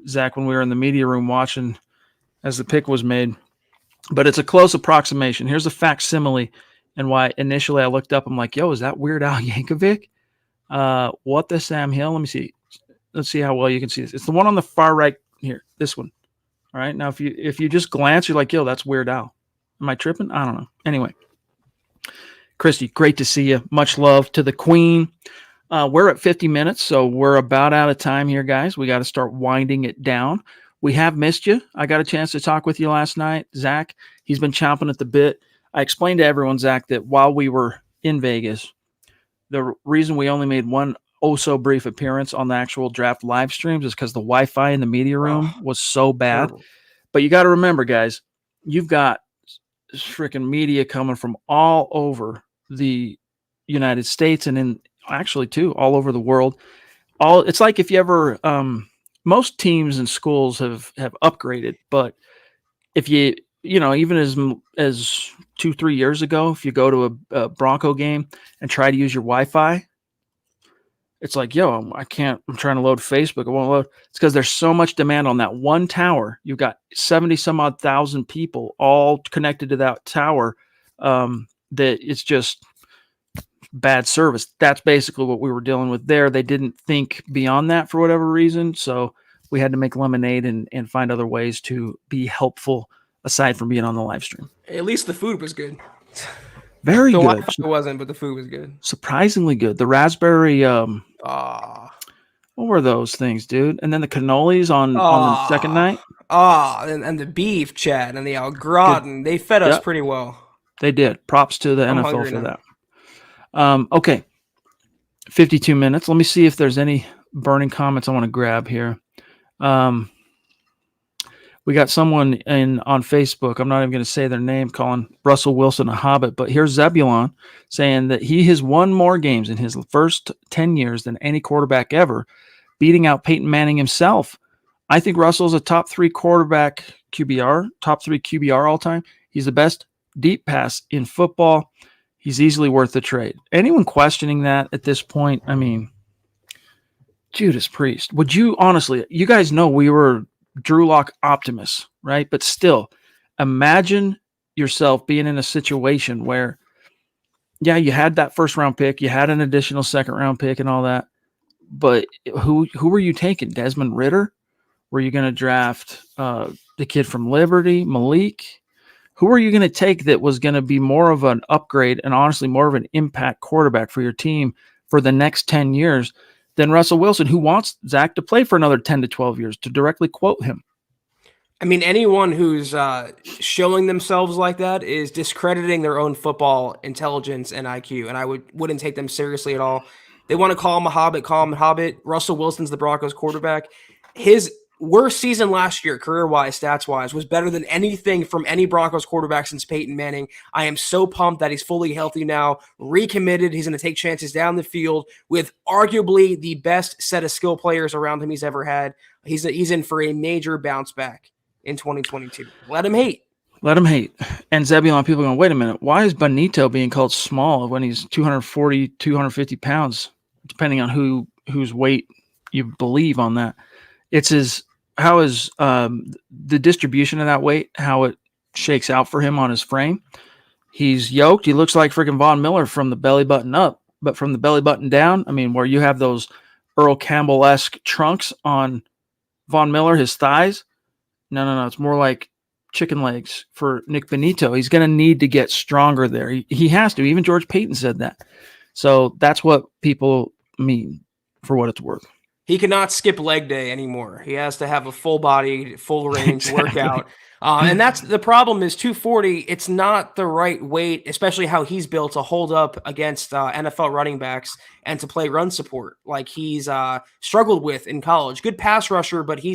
Zach, when we were in the media room watching as the pick was made, but it's a close approximation. Here's a facsimile, and why initially I looked up, I'm like, yo, is that Weird Al Yankovic? What the Sam Hill? Let me see. Let's see how well you can see this. It's the one on the far right here, this one. All right. Now, if you just glance, you're like, yo, that's Weird Al. Am I tripping? I don't know. Anyway. Christy, great to see you. Much love to the queen. We're at 50 minutes, so we're about out of time here, guys. We got to start winding it down. We have missed you. I got a chance to talk with you last night. Zach, he's been chomping at the bit. I explained to everyone, Zach, that while we were in Vegas, the reason we only made one oh-so-brief appearance on the actual draft live streams is because the Wi-Fi in the media room was so bad. Terrible. But you got to remember, guys, you've got freaking media coming from all over the United States and actually too all over the world. It's like if you ever most teams and schools have upgraded, but if you even as 2-3 years ago, if you go to a Bronco game and try to use your Wi-Fi, it's like, yo, I'm trying to load Facebook, it won't load. It's because there's so much demand on that one tower. You've got 70 some odd thousand people all connected to that tower, that it's just bad service. That's basically what we were dealing with there. They didn't think beyond that for whatever reason. So we had to make lemonade and find other ways to be helpful aside from being on the live stream. At least the food was good. Very good. It wasn't, but the food was good. Surprisingly good. The raspberry, what were those things, dude? And then the cannolis on the second night. And the beef, Chad, and the au gratin. They fed us pretty well. They did. Props to the NFL for that. Okay. 52 minutes. Let me see if there's any burning comments I want to grab here. We got someone on Facebook, I'm not even going to say their name, calling Russell Wilson a hobbit, but here's Zebulon saying that he has won more games in his first 10 years than any quarterback ever, beating out Peyton Manning himself. I think Russell's a top 3 quarterback QBR, top 3 QBR all time. He's the best deep pass in football. He's easily worth the trade. Anyone questioning that at this point? I mean, Judas Priest, would you honestly, you guys know we were Drew Lock optimists, right? But still, imagine yourself being in a situation where, yeah, you had that first round pick, you had an additional second round pick and all that, but who were you taking? Desmond Ridder? Were you going to draft the kid from Liberty, Malik? Who are you going to take that was going to be more of an upgrade and honestly more of an impact quarterback for your team for the next 10 years than Russell Wilson, who wants Zach to play for another 10 to 12 years, to directly quote him? I mean, anyone who's showing themselves like that is discrediting their own football intelligence and IQ, and I wouldn't take them seriously at all. They want to call him a hobbit, call him a hobbit. Russell Wilson's the Broncos quarterback. His worst season last year, career-wise, stats-wise, was better than anything from any Broncos quarterback since Peyton Manning. I am so pumped that he's fully healthy now, recommitted. He's going to take chances down the field with arguably the best set of skill players around him he's ever had. He's in for a major bounce back in 2022. Let him hate. Let him hate. And Zebulon, people are going, wait a minute, why is Bonitto being called small when he's 240, 250 pounds, depending on whose weight you believe on that? How is the distribution of that weight, how it shakes out for him on his frame? He's yoked. He looks like freaking Von Miller from the belly button up, but from the belly button down, I mean, where you have those Earl Campbell-esque trunks on Von Miller, his thighs. No. It's more like chicken legs for Nick Bonitto. He's going to need to get stronger there. He has to. Even George Payton said that. So that's what people mean, for what it's worth. He cannot skip leg day anymore. He has to have a full body, full range workout. And that's the problem is 240. It's not the right weight, especially how he's built to hold up against NFL running backs and to play run support like he's struggled with in college. Good pass rusher, but he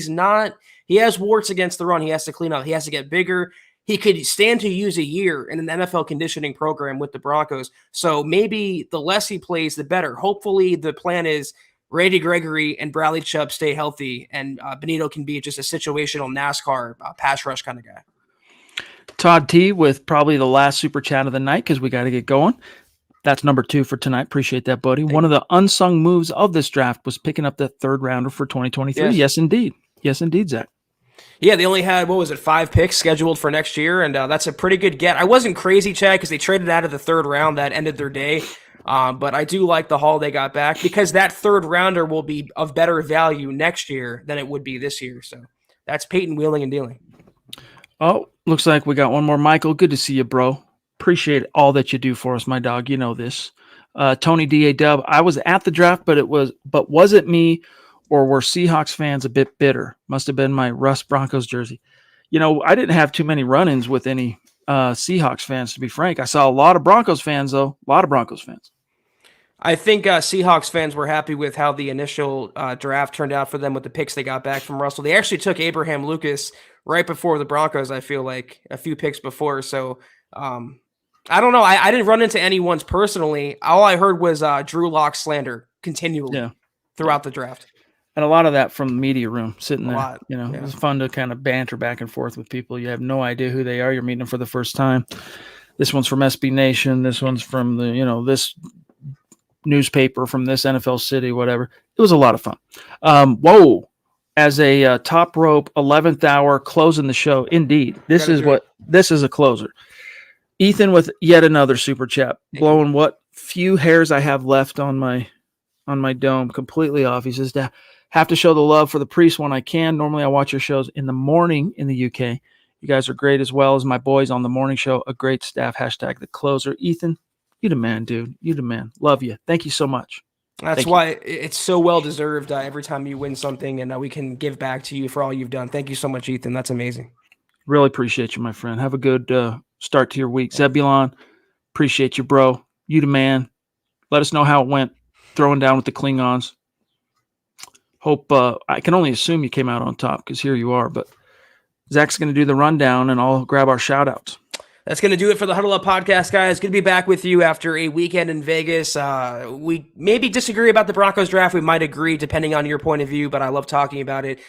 has warts against the run. He has to clean up. He has to get bigger. He could stand to use a year in an NFL conditioning program with the Broncos. So maybe the less he plays, the better. Hopefully the plan is Randy Gregory and Bradley Chubb stay healthy, and Bonitto can be just a situational NASCAR pass rush kind of guy. Todd T with probably the last super chat of the night because we got to get going. That's number 2 for tonight. Appreciate that, buddy. One of the unsung moves of this draft was picking up the third rounder for 2023. Yes, indeed. Yes, indeed, Zach. Yeah, they only had, 5 picks scheduled for next year, and that's a pretty good get. I wasn't crazy, Chad, because they traded out of the third round. That ended their day. But I do like the haul they got back because that third rounder will be of better value next year than it would be this year. So that's Peyton wheeling and dealing. Oh, looks like we got one more. Michael, good to see you, bro. Appreciate all that you do for us, my dog. You know this. Tony D.A. I was at the draft, but was it me or were Seahawks fans a bit bitter? Must have been my Russ Broncos jersey. I didn't have too many run-ins with any Seahawks fans, to be frank. I saw a lot of Broncos fans, though. A lot of Broncos fans. I think Seahawks fans were happy with how the initial draft turned out for them with the picks they got back from Russell. They actually took Abraham Lucas right before the Broncos, I feel like, a few picks before. So I don't know. I didn't run into any ones personally. All I heard was Drew Lock slander continually throughout the draft. And a lot of that from the media room sitting there. Lot, It was fun to kind of banter back and forth with people. You have no idea who they are. You're meeting them for the first time. This one's from SB Nation. This one's from this newspaper from this NFL city, whatever. It was a lot of fun. As a top rope 11th hour closing the show. Indeed, this is a closer. Ethan with yet another super chat, blowing what few hairs I have left on my dome completely off. He says, have to show the love for the priest when I can. Normally I watch your shows in the morning in the UK. You guys are great, as well as my boys on the morning show. A great staff. Hashtag the closer. Ethan, you the man, dude. You the man. Love you. Thank you so much. That's why it's so well deserved every time you win something, and we can give back to you for all you've done. Thank you so much, Ethan. That's amazing. Really appreciate you, my friend. Have a good start to your week. Zebulon, appreciate you, bro. You the man. Let us know how it went throwing down with the Klingons. Hope I can only assume you came out on top because here you are, but Zach's going to do the rundown and I'll grab our shout outs. That's going to do it for the Huddle Up Podcast, guys. Good to be back with you after a weekend in Vegas. We maybe disagree about the Broncos draft. We might agree depending on your point of view, but I love talking about it.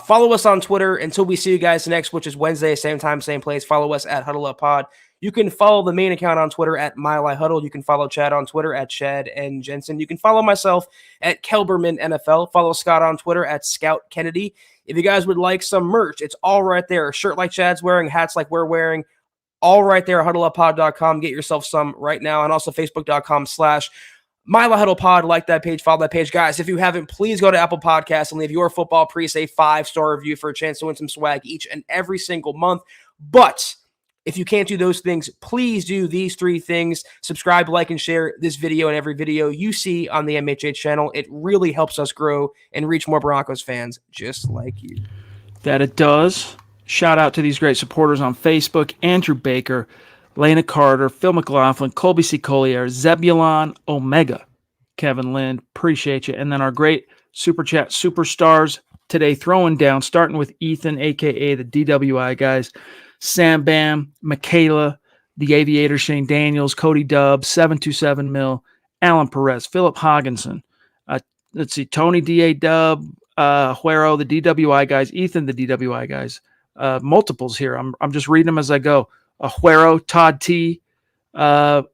Follow us on Twitter until we see you guys next, which is Wednesday, same time, same place. Follow us at Huddle Up Pod. You can follow the main account on Twitter at MileHuddle. You can follow Chad on Twitter at Chad and Jensen. You can follow myself at Kelberman NFL. Follow Scott on Twitter at Scout Kennedy. If you guys would like some merch, it's all right there. A shirt like Chad's wearing, hats like we're wearing, all right there, huddleuppod.com. Get yourself some right now. And also facebook.com/MileHuddlePod. Like that page, follow that page. Guys, if you haven't, please go to Apple Podcasts and leave your football priest a 5-star review for a chance to win some swag each and every single month. But if you can't do those things, please do these 3 things. Subscribe, like, and share this video and every video you see on the MHH channel. It really helps us grow and reach more Broncos fans just like you. That it does. Shout out to these great supporters on Facebook: Andrew Baker, Lena Carter, Phil McLaughlin, Colby C. Collier, Zebulon Omega, Kevin Lind. Appreciate you. And then our great Super Chat superstars today throwing down, starting with Ethan, a.k.a. the DWI guys. Sam Bam, Michaela, the Aviator, Shane Daniels, Cody Dubbs, 727 Mil, Alan Perez, Philip Hogginson. Let's see, Tony D.A. Dub, Huero, the DWI guys, Ethan, the DWI guys. Multiples here. I'm just reading them as I go. Huero, Todd T. And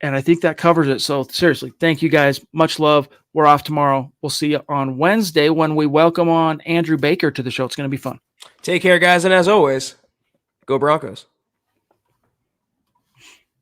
I think that covers it. So seriously, thank you guys. Much love. We're off tomorrow. We'll see you on Wednesday when we welcome on Andrew Baker to the show. It's going to be fun. Take care, guys. And as always, go Broncos.